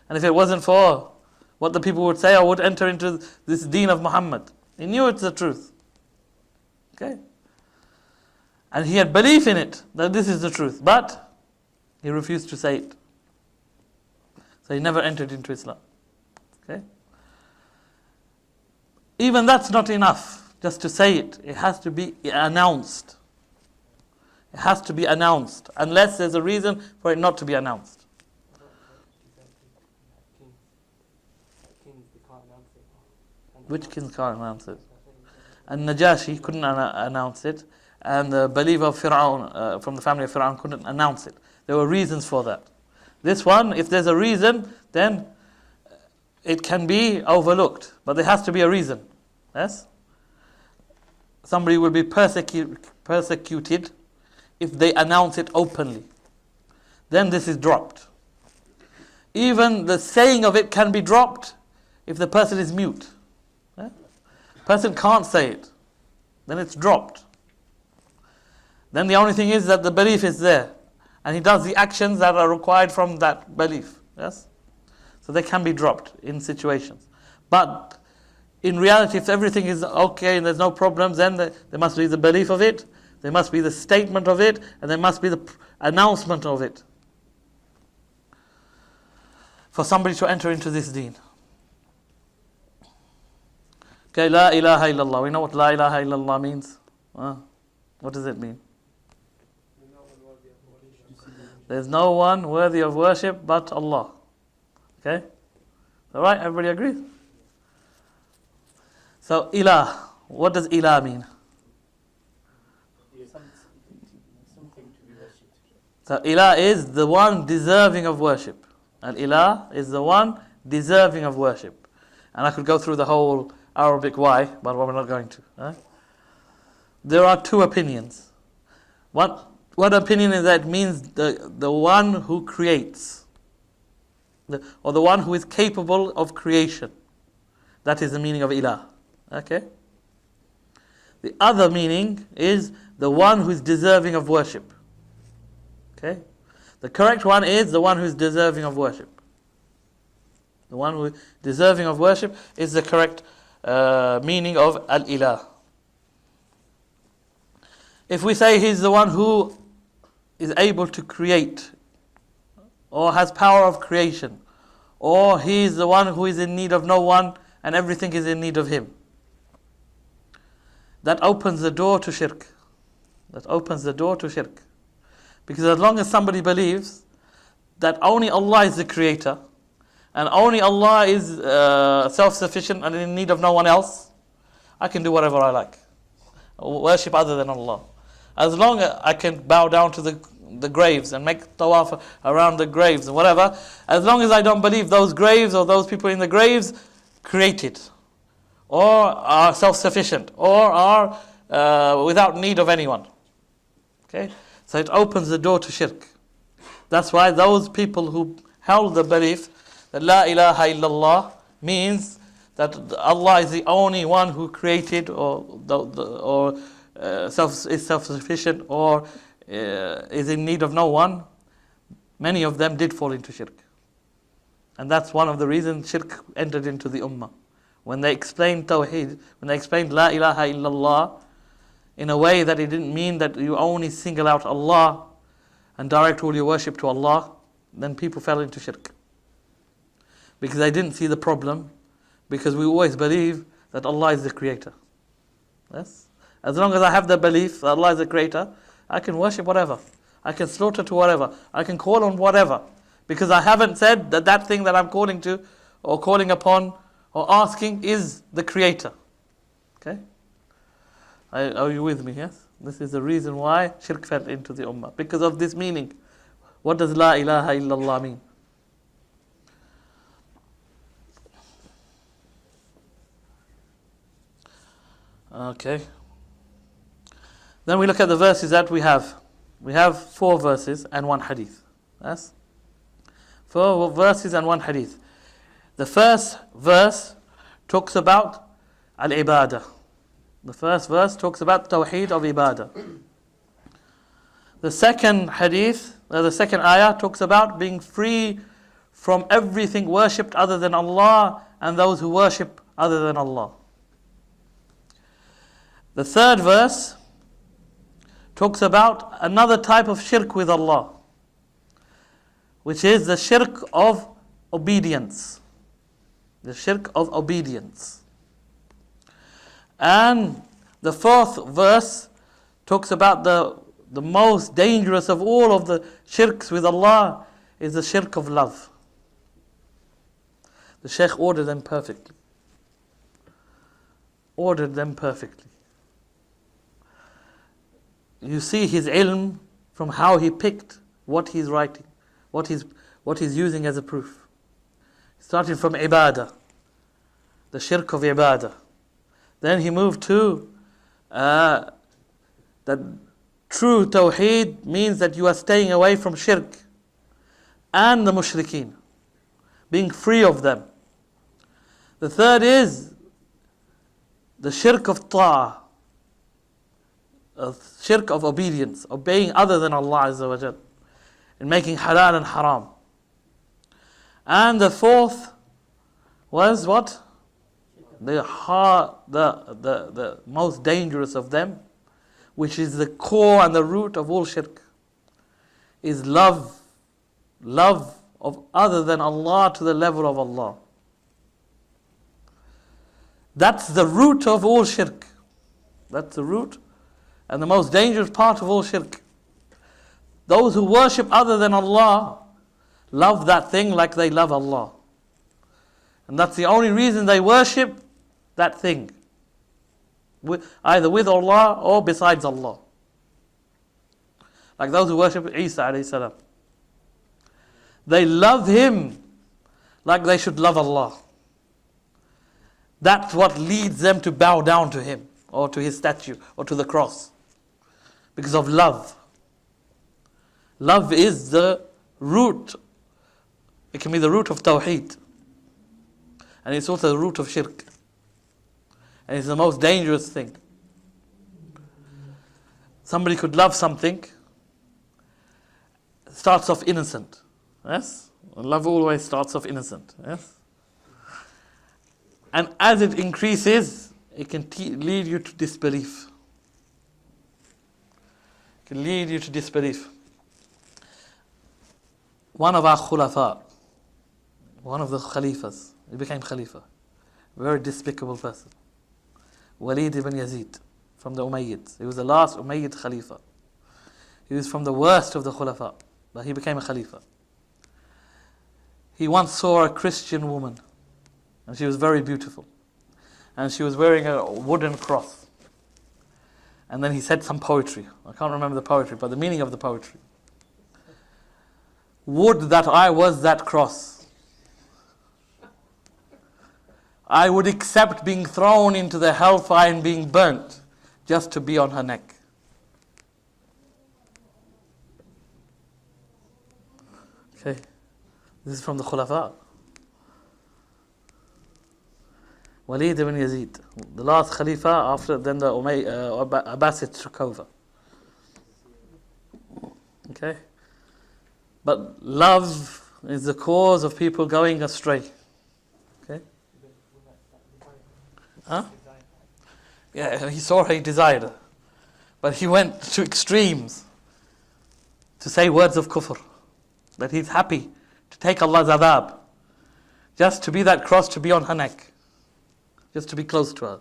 And if it wasn't for what the people would say, I would enter into this deen of Muhammad. He knew it's the truth. Okay? And he had belief in it, that this is the truth. But he refused to say it. So he never entered into Islam. Okay? Even that's not enough, just to say it. It has to be announced. It has to be announced, unless there's a reason for it not to be announced. Which kings can't announce it? And Najashi couldn't announce it, and the believer of Fir'aun, from the family of Fir'aun, couldn't announce it. There were reasons for that. This one, if there's a reason, then it can be overlooked. But there has to be a reason. Yes? Somebody will be persecuted if they announce it openly. Then this is dropped. Even the saying of it can be dropped if the person is mute. Yeah? Person can't say it. Then it's dropped. Then the only thing is that the belief is there. And he does the actions that are required from that belief. Yes? So they can be dropped in situations. But in reality, if everything is okay and there's no problems, then there must be the belief of it, there must be the statement of it, and there must be the announcement of it. For somebody to enter into this deen. Okay, La ilaha illallah. We know what La ilaha illallah means. What does it mean? There's no one worthy of worship but Allah. Okay? Alright, everybody agrees? So, ilah. What does ilah mean? Something to be worshipped. So, ilah is the one deserving of worship. And ilah is the one deserving of worship. And I could go through the whole Arabic why, but we're not going to. Right? There are two opinions. One opinion is that it means the one who creates, or the one who is capable of creation. That is the meaning of ilah. Okay? The other meaning is the one who is deserving of worship. Okay? The correct one is the one who is deserving of worship. The one who is deserving of worship is the correct meaning of al-ilah. If we say he's the one who is able to create, or has power of creation, or he is the one who is in need of no one and everything is in need of him, that opens the door to shirk. That opens the door to shirk. Because as long as somebody believes that only Allah is the creator, and only Allah is self-sufficient and in need of no one else, I can do whatever I like. Worship other than Allah. As long as I can bow down to the graves and make tawaf around the graves and whatever, as long as I don't believe those graves or those people in the graves created, or are self-sufficient, or are without need of anyone. Okay? So it opens the door to shirk. That's why those people who held the belief that La ilaha illallah means that Allah is the only one who created, or is self-sufficient, or is in need of no one, many of them did fall into shirk. And that's one of the reasons shirk entered into the ummah. When they explained Tawheed, when they explained La ilaha illallah in a way that it didn't mean that you only single out Allah and direct all your worship to Allah, then people fell into shirk. Because they didn't see the problem, because we always believe that Allah is the creator. Yes? As long as I have the belief that Allah is the creator, I can worship whatever. I can slaughter to whatever. I can call on whatever. Because I haven't said that that thing that I'm calling to, or calling upon, or asking is the creator. Okay? Are you with me? Yes? This is the reason why shirk fell into the ummah. Because of this meaning. What does La ilaha illallah mean? Okay. Then we look at the verses that we have. We have 4 verses and 1 hadith. Yes? 4 verses and 1 hadith. The first verse talks about al-ibadah. The first verse talks about Tawheed of ibadah. The second hadith, the second ayah talks about being free from everything worshipped other than Allah and those who worship other than Allah. The third verse talks about another type of shirk with Allah, which is the shirk of obedience. The shirk of obedience. And the fourth verse talks about the most dangerous of all of the shirks with Allah is the shirk of love. The Shaykh ordered them perfectly. Ordered them perfectly. You see his ilm from how he picked what he's writing, what he's using as a proof. Starting from ibadah, the shirk of ibadah. Then he moved to that true tawheed means that you are staying away from shirk and the mushrikeen, being free of them. The third is the shirk of ta'ah, shirk of obedience, obeying other than Allah Azza wa Jal, and making halal and haram. And the fourth was what? The most dangerous of them, which is the core and the root of all shirk, is love of other than Allah to the level of Allah. That's the root of all shirk. That's the root and the most dangerous part of all shirk. Those who worship other than Allah love that thing like they love Allah. And that's the only reason they worship that thing, either with Allah or besides Allah. Like those who worship Isa alayhi salam. They love him like they should love Allah. That's what leads them to bow down to him, or to his statue, or to the cross. Because of love. Love is the root. It can be the root of Tawheed. And it's also the root of shirk. And it's the most dangerous thing. Somebody could love something, starts off innocent. Yes? Love always starts off innocent. Yes? And as it increases, it can lead you to disbelief. It can lead you to disbelief. One of our khulafa, one of the khalifas, he became khalifa. Very despicable person. Walid ibn Yazid, from the Umayyads. He was the last Umayyad khalifa. He was from the worst of the khulafa, but he became a khalifa. He once saw a Christian woman, and she was very beautiful. And she was wearing a wooden cross. And then he said some poetry. I can't remember the poetry, but the meaning of the poetry. Would that I was that cross. I would accept being thrown into the hellfire and being burnt just to be on her neck. Okay, this is from the Khulafa. Walid ibn Yazid, the last Khalifa after then the Abbasid took over. Okay, but love is the cause of people going astray. Okay. Huh? Yeah, he saw her, he desired her. But he went to extremes to say words of kufr. That he's happy to take Allah's adhab. Just to be that cross, to be on her neck. Just to be close to her.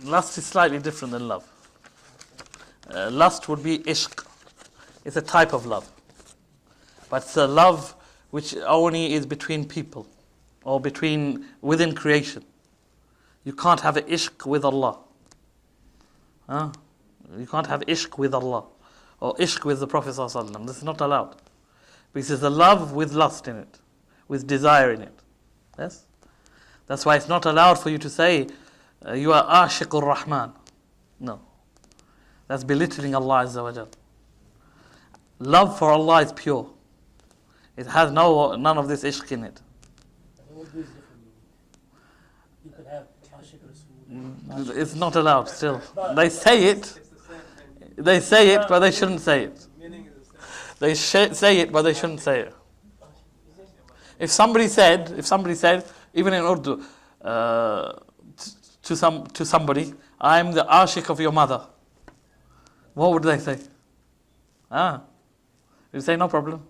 Lust is slightly different than love. Lust would be ishq. It's a type of love. But it's a love which only is between people or within creation. You can't have an ishq with Allah. You can't have ishq with Allah or ishq with the Prophet ﷺ. This is not allowed. Because it's a love with lust in it, with desire in it. Yes? That's why it's not allowed for you to say, you are Ashiqur Rahman. No. That's belittling Allah Azza wa Jal. Love for Allah is pure. It has none of this ishq in it. Urdu is different. You could have Ashiq Rasul. It's not allowed still. They say it. They say it, but they shouldn't say it. They say it, but they shouldn't say it. If somebody said, even in Urdu, to somebody, I'm the Ashiq of your mother, what would they say? You say no problem.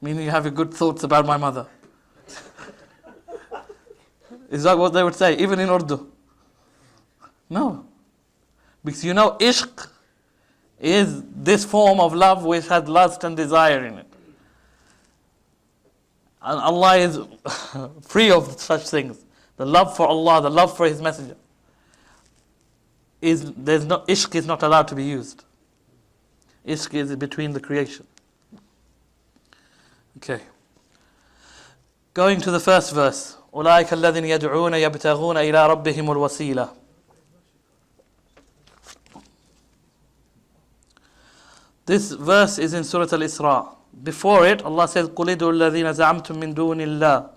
Meaning you have your good thoughts about my mother. Is that what they would say, even in Urdu? No. Because you know, ishq is this form of love which has lust and desire in it. And Allah is free of such things. The love for Allah, the love for His Messenger. Ishq is not allowed to be used. Ishq is between the creation. Okay. Going to the first verse. أولئك الذين يدعون يبتغون إلى ربهم الوسيلة. This verse is in Surah Al-Isra. Before it, Allah says, قُلِ ادْعُوا الَّذِينَ زَعَمْتُم مِّن دُونِ اللَّهِ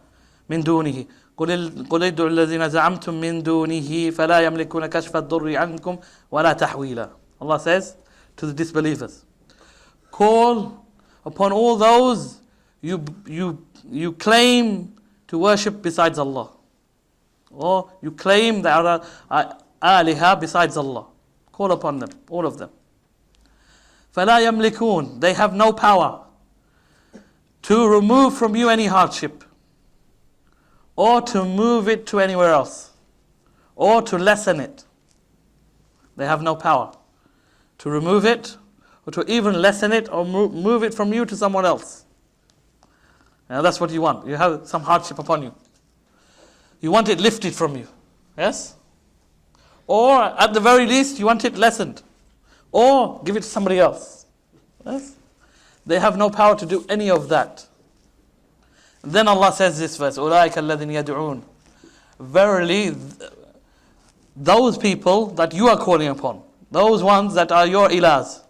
مِن دُونِهِ قُلِ ادْعُوا الَّذِينَ زَعَمْتُم مِّن دُونِهِ فَلَا يَمْلِكُونَ كَشْفَ الضُّرِّ عَنكُمْ وَلَا تَحْوِيلًا. Allah says to the disbelievers, call upon all those you claim to worship besides Allah, or you claim there are aliha besides Allah. Call upon them, all of them. فَلَا يَمْلِكُونَ. They have no power to remove from you any hardship, or to move it to anywhere else, or to lessen it. They have no power to remove it, or to even lessen it, or move it from you to someone else. Now that's what you want. You have some hardship upon you. You want it lifted from you. Yes? Or at the very least, you want it lessened. Or give it to somebody else. Yes? They have no power to do any of that. Then Allah says this verse, أُولَٰئِكَ الَّذِينَ يَدْعُونَ. Verily, those people that you are calling upon, those ones that are your ilahs,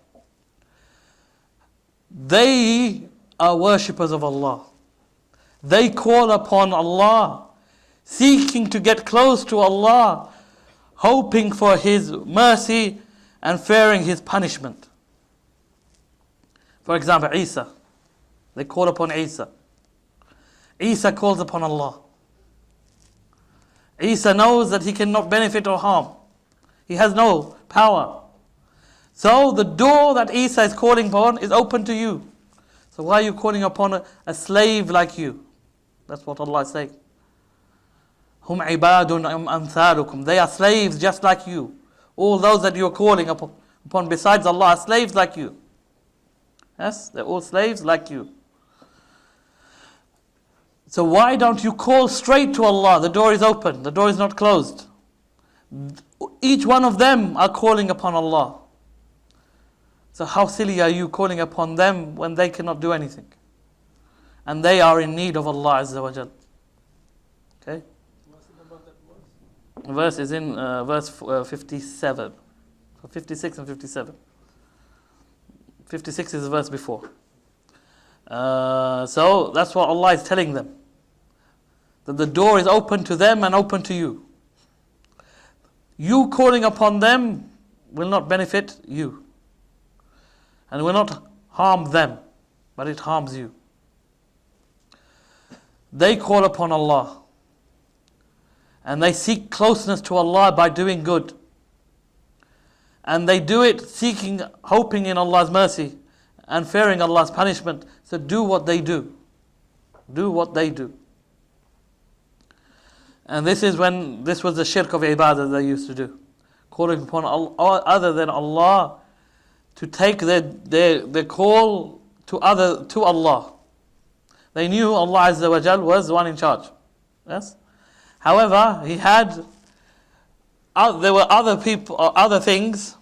they are worshippers of Allah. They call upon Allah, seeking to get close to Allah, hoping for His mercy and fearing His punishment. For example, Isa. They call upon Isa. Isa calls upon Allah. Isa knows that he cannot benefit or harm. He has no power. So the door that Isa is calling upon is open to you. So why are you calling upon a slave like you? That's what Allah is saying. Hum ibadun amthalukum. They are slaves just like you. All those that you are calling upon besides Allah are slaves like you. Yes, they're all slaves like you. So why don't you call straight to Allah? The door is open. The door is not closed. Each one of them are calling upon Allah. So how silly are you calling upon them when they cannot do anything? And they are in need of Allah Azza wa Jal. Okay? The verse is in verse 57. So 56 and 57. 56 is the verse before. So that's what Allah is telling them. That the door is open to them and open to you. You calling upon them will not benefit you. And will not harm them, but it harms you. They call upon Allah. And they seek closeness to Allah by doing good. And they do it seeking, hoping in Allah's mercy and fearing Allah's punishment. So do what they do. Do what they do. And this was the shirk of ibadah they used to do. Calling upon Allah, other than Allah, to take their call to Allah. They knew Allah Azza wa Jal was the one in charge. Yes? However, there were other people or other things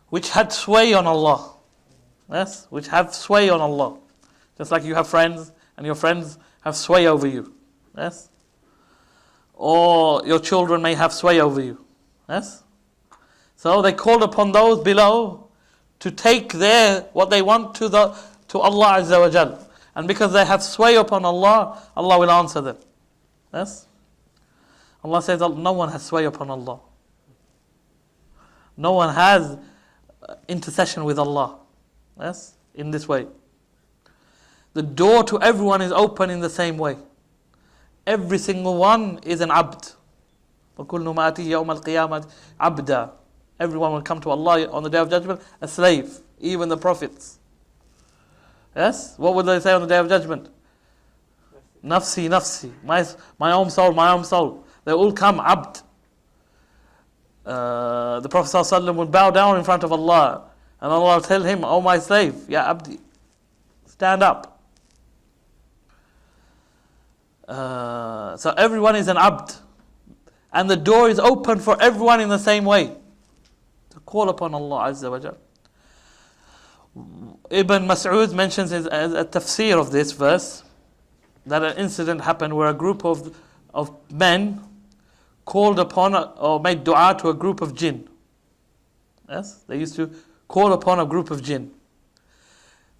which had sway on Allah. Yes? Which have sway on Allah. Just like you have friends, and your friends have sway over you. Yes? Or your children may have sway over you. Yes? So they called upon those below to take what they want to Allah Azza wa Jal. And because they have sway upon Allah, Allah will answer them. Yes? Allah says no one has sway upon Allah. No one has intercession with Allah. Yes? In this way. The door to everyone is open in the same way. Every single one is an abd. وَكُلُّ مَا أَتِيهِ يَوْمَ الْقِيَامَةِ عَبْدًا. Everyone will come to Allah on the Day of Judgment a slave. Even the prophets. Yes? What would they say on the Day of Judgment? Nafsi, nafsi. My own soul, my own soul. They all come abd. The Prophet ﷺ will bow down in front of Allah. And Allah will tell him, oh my slave, ya abdi, stand up. So everyone is an abd. And the door is open for everyone in the same way. To call upon Allah Azza wa Jal. Ibn Mas'ud mentions as a tafsir of this verse that an incident happened where a group of men called upon or made dua to a group of jinn. Yes, they used to call upon a group of jinn.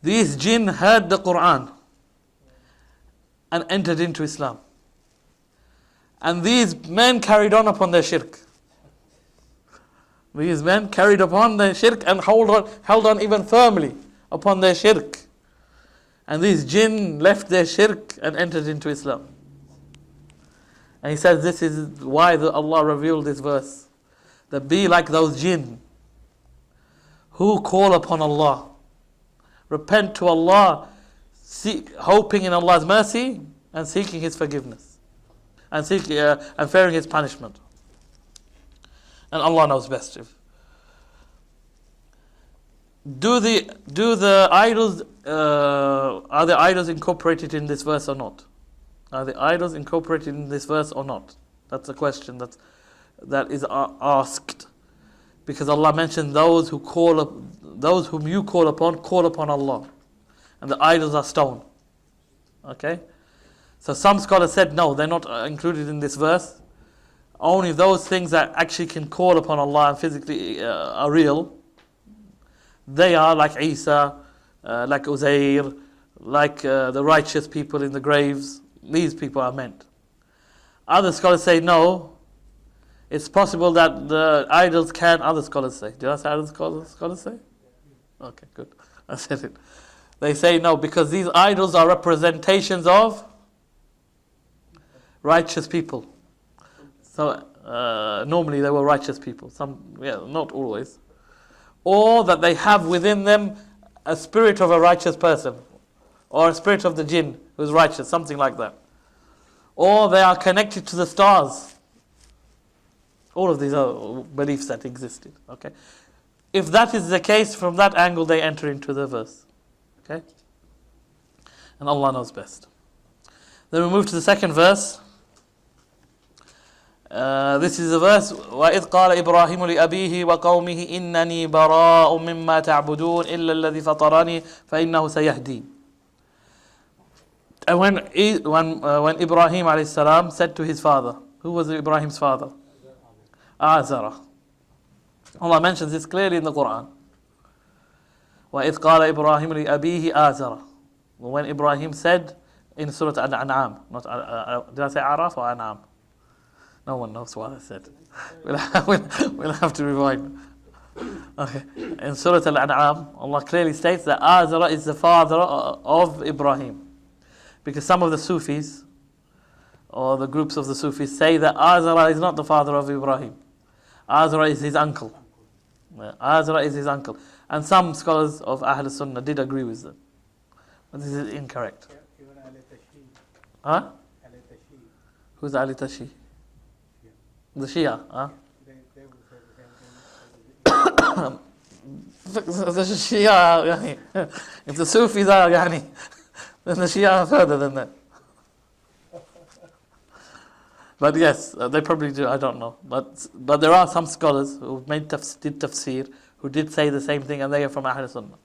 These jinn heard the Quran and entered into Islam. And these men carried on upon their shirk. These men carried upon their shirk and held on even firmly upon their shirk. And these jinn left their shirk and entered into Islam. And he says this is why Allah revealed this verse. That be like those jinn who call upon Allah. Repent to Allah, hoping in Allah's mercy and seeking His forgiveness. And fearing His punishment. And Allah knows best. Do the idols are the idols incorporated in this verse or not? Are the idols incorporated in this verse or not? That's a question that is asked, because Allah mentioned those whom you call upon Allah, and the idols are stone. Okay, so some scholars said no, they're not included in this verse. Only those things that actually can call upon Allah and physically are real. They are like Isa, like Uzair, like the righteous people in the graves. These people are meant. Other scholars say no. It's possible that the idols can. Other scholars say. Did I say other scholars say? Okay, good. I said it. They say no because these idols are representations of righteous people. So normally they were righteous people. Some, not always. Or that they have within them a spirit of a righteous person, or a spirit of the jinn who is righteous, something like that. Or they are connected to the stars. All of these are beliefs that existed. Okay, if that is the case, from that angle they enter into the verse. Okay, and Allah knows best. Then we move to the second verse. This is the verse وَإِذْ قَالَ إِبْرَاهِيمُ لِأَبِيهِ وَقَوْمِهِ إِنَّنِي بَرَاءٌ مِّمَّا تَعْبُدُونَ إِلَّا الَّذِي فَطَرَنِي فَإِنَّهُ سَيَهْدِينِ. And when Ibrahim alayhi salam said to his father, who was Ibrahim's father? Azara. Allah mentions this clearly in the Quran. وَإِذْ قَالَ إِبْرَاهِيمُ لِأَبِيهِ آزَرَ. When Ibrahim said in Surah Al-An'am, did I say Araf or An'am? No one knows what I said. We'll have to rewind. Okay. In Surah Al-An'am, Allah clearly states that Azara is the father of Ibrahim. Because some of the Sufis, or the groups of the Sufis, say that Azara is not the father of Ibrahim. Azara is his uncle. Azara is his uncle. And some scholars of Ahl Sunnah did agree with them. But this is incorrect. Huh? Who's Ali Tashi? The Shia, huh? The Shia, if the Sufis are, then the Shia are further than that. But yes, they probably do, I don't know. But there are some scholars who did tafsir, who did say the same thing, and they are from Ahl Sunnah.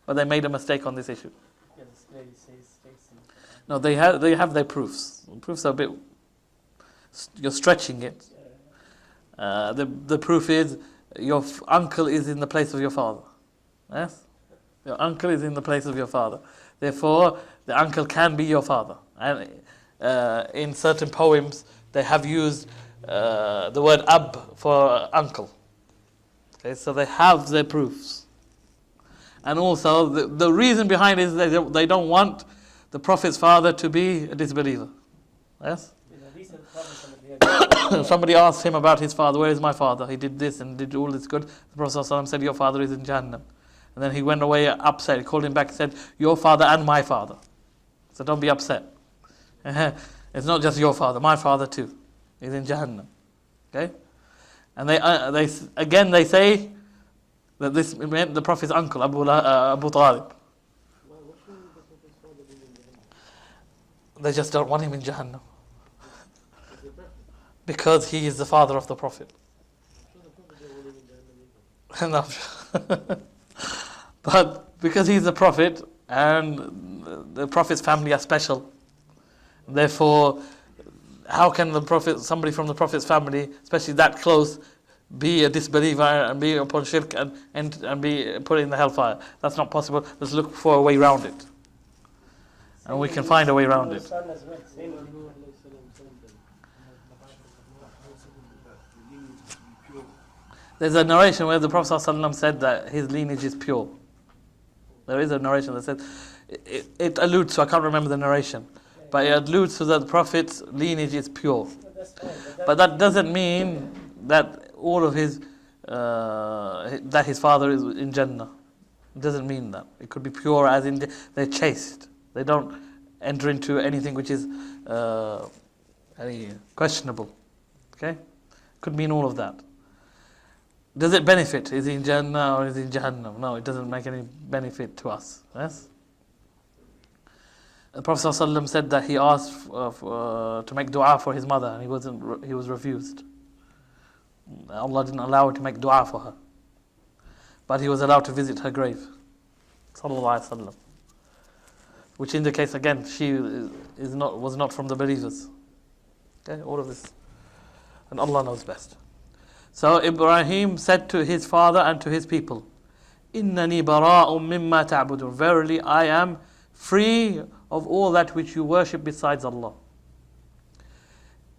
But they made a mistake on this issue. Yes, clearly states in the Quran. No, they have their proofs. The proofs are a bit. You're stretching it. The proof is your uncle is in the place of your father. Yes, your uncle is in the place of your father. Therefore, the uncle can be your father. And in certain poems, they have used the word ab for uncle. Okay, so they have their proofs. And also, the reason behind it is they don't want the Prophet's father to be a disbeliever. Yes? Somebody asked him about his father. Where is my father? He did this and did all this good. The Prophet ﷺ said, your father is in Jahannam. And then he went away upset. He called him back and said, your father and my father. So don't be upset. It's not just your father, my father too. He's in Jahannam. Okay? And they say that this meant the Prophet's uncle, Abu Talib. They just don't want him in Jahannam. Because he is the father of the Prophet. No. But because he's the Prophet and the Prophet's family are special, therefore, how can somebody from the Prophet's family, especially that close, be a disbeliever and be upon shirk and be put in the hellfire? That's not possible. Let's look for a way around it. And we can find a way around it. There's a narration where the Prophet ﷺ said that his lineage is pure. There is a narration that says, it alludes to, I can't remember the narration, but it alludes to that the Prophet's lineage is pure. But that doesn't mean that all of that his father is in Jannah. It doesn't mean that. It could be pure as in they're chaste. They don't enter into anything which is any questionable. Okay? Could mean all of that. Does it benefit? Is he in Jannah or is he in Jahannam? No, it doesn't make any benefit to us. Yes? The Prophet ﷺ said that he asked to make dua for his mother and he was refused. Allah didn't allow him to make dua for her. But he was allowed to visit her grave. Sallallahu Alaihi Wasallam. Which indicates again, she was not from the believers. Okay, all of this. And Allah knows best. So Ibrahim said to his father and to his people, Innani bara'um mimma ta'budun. Verily I am free of all that which you worship besides Allah.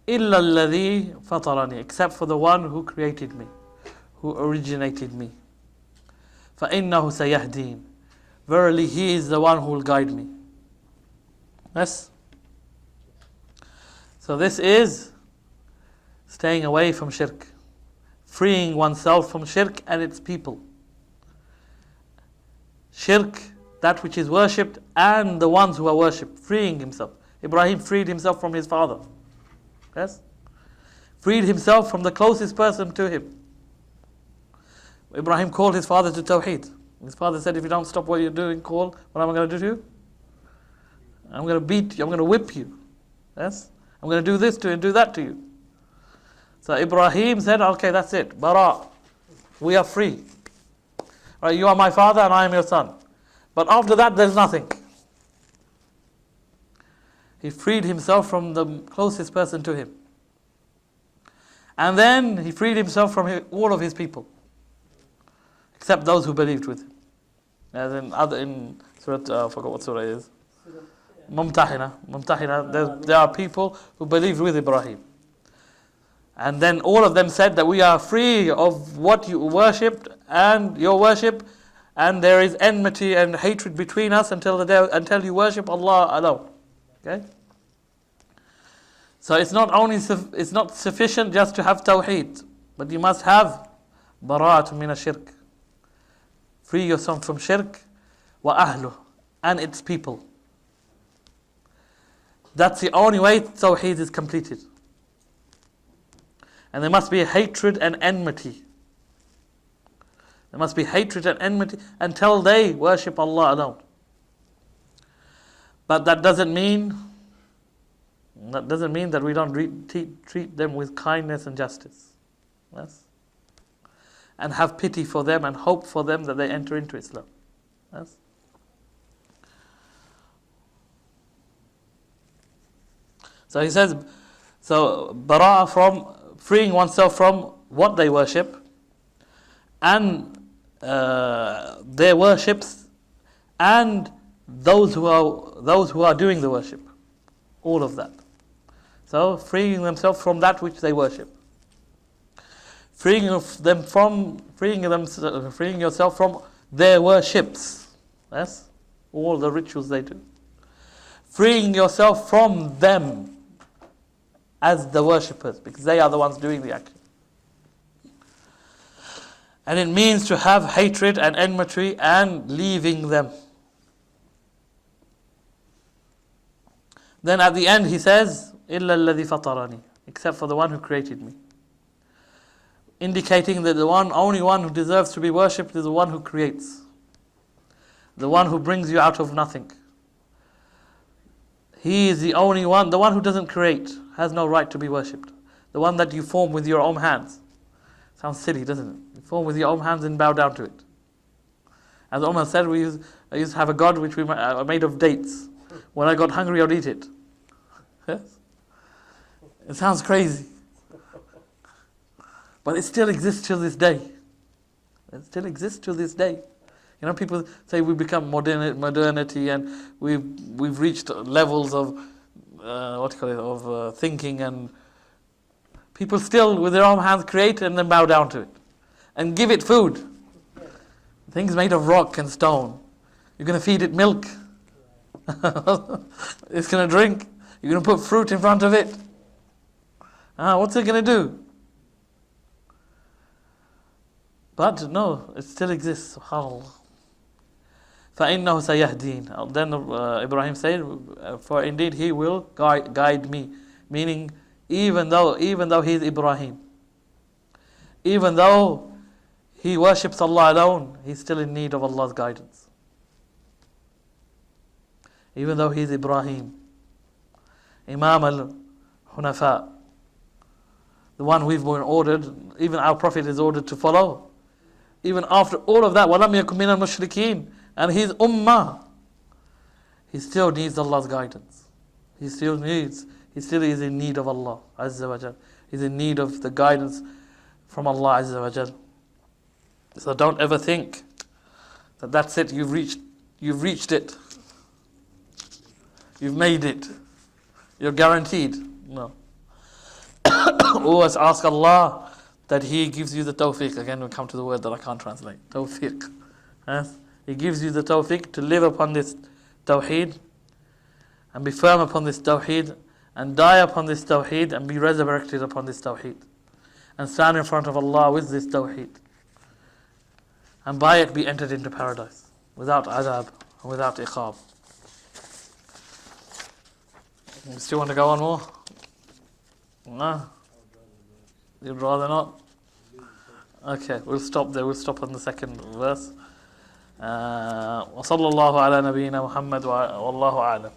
Illa alladhi fatarani. Except for the one who created me, who originated me. فَإِنَّهُ سَيَهْدِينَ. Verily he is the one who will guide me. Yes? So this is staying away from shirk. Freeing oneself from shirk and its people. Shirk, that which is worshipped, and the ones who are worshipped. Freeing himself. Ibrahim freed himself from his father. Yes? Freed himself from the closest person to him. Ibrahim called his father to Tawheed. His father said, if you don't stop what you're doing, what am I going to do to you? I'm going to beat you, I'm going to whip you. Yes? I'm going to do this to you and do that to you. So Ibrahim said, okay, that's it. Bara. We are free. Right, you are my father and I am your son. But after that, there's nothing. He freed himself from the closest person to him. And then he freed himself from all of his people. Except those who believed with him. As in Surah, I forgot what surah it is. Mumtahina. There are people who believed with Ibrahim. And then all of them said that we are free of what you worshipped and your worship, and there is enmity and hatred between us until you worship Allah alone. Okay? So it's not sufficient just to have tawheed, but you must have bara'at min ash-shirk. Free yourself from shirk wa ahluh, and its people. That's the only way tawheed is completed. And there must be hatred and enmity. There must be hatred and enmity until they worship Allah alone. But that doesn't mean that we don't treat them with kindness and justice. Yes? And have pity for them and hope for them that they enter into Islam. Yes? So he says, so bara from freeing oneself from what they worship and their worships and those who are doing the worship, all of that. So freeing themselves from that which they worship, freeing yourself from their worships. Yes, all the rituals they do. Freeing yourself from them as the worshippers, because they are the ones doing the action. And it means to have hatred and enmity and leaving them. Then at the end he says, إِلَّا الَّذِي فَطَرَنِي, except for the one who created me. Indicating that the only one who deserves to be worshipped is the one who creates. The one who brings you out of nothing. He is the only one, the one who doesn't create, has no right to be worshipped. The one that you form with your own hands. Sounds silly, doesn't it? You form with your own hands and bow down to it. As Umar said, I used to have a god which we made of dates. When I got hungry, I'd eat it. Yes? It sounds crazy. But it still exists till this day. It still exists till this day. You know, people say we become modernity and we've reached levels of thinking, and people still with their own hands create and then bow down to it and give it food. Things made of rock and stone. You're going to feed it milk. It's going to drink. You're going to put fruit in front of it. What's it going to do? But no, it still exists. SubhanAllah. فَإِنَّهُ سَيَهْدِينَ. Then Ibrahim said, for indeed he will guide me. Meaning, even though he is Ibrahim, even though he worships Allah alone, he's still in need of Allah's guidance. Even though he is Ibrahim, Imam al-Hunafa, the one we've been ordered, even our Prophet is ordered to follow. Even after all of that, وَلَمْ يَكُمْ مِنَ الْمُشْرِكِينَ, and his ummah, he still needs Allah's guidance. He still is in need of Allah Azza wa Jal. He's in need of the guidance from Allah Azza wa Jal. So don't ever think that that's it, you've reached it. You've made it. You're guaranteed. No. Always ask Allah that He gives you the tawfiq. Again, we come to the word that I can't translate. Tawfiq. Yes? He gives you the tawfiq to live upon this tawheed and be firm upon this tawheed and die upon this tawheed and be resurrected upon this tawheed and stand in front of Allah with this tawheed and by it be entered into paradise without adab and without iqab. You still want to go on more? No? You'd rather not? Okay, we'll stop there. We'll stop on the second verse. وصلى الله على نبينا محمد والله أعلم.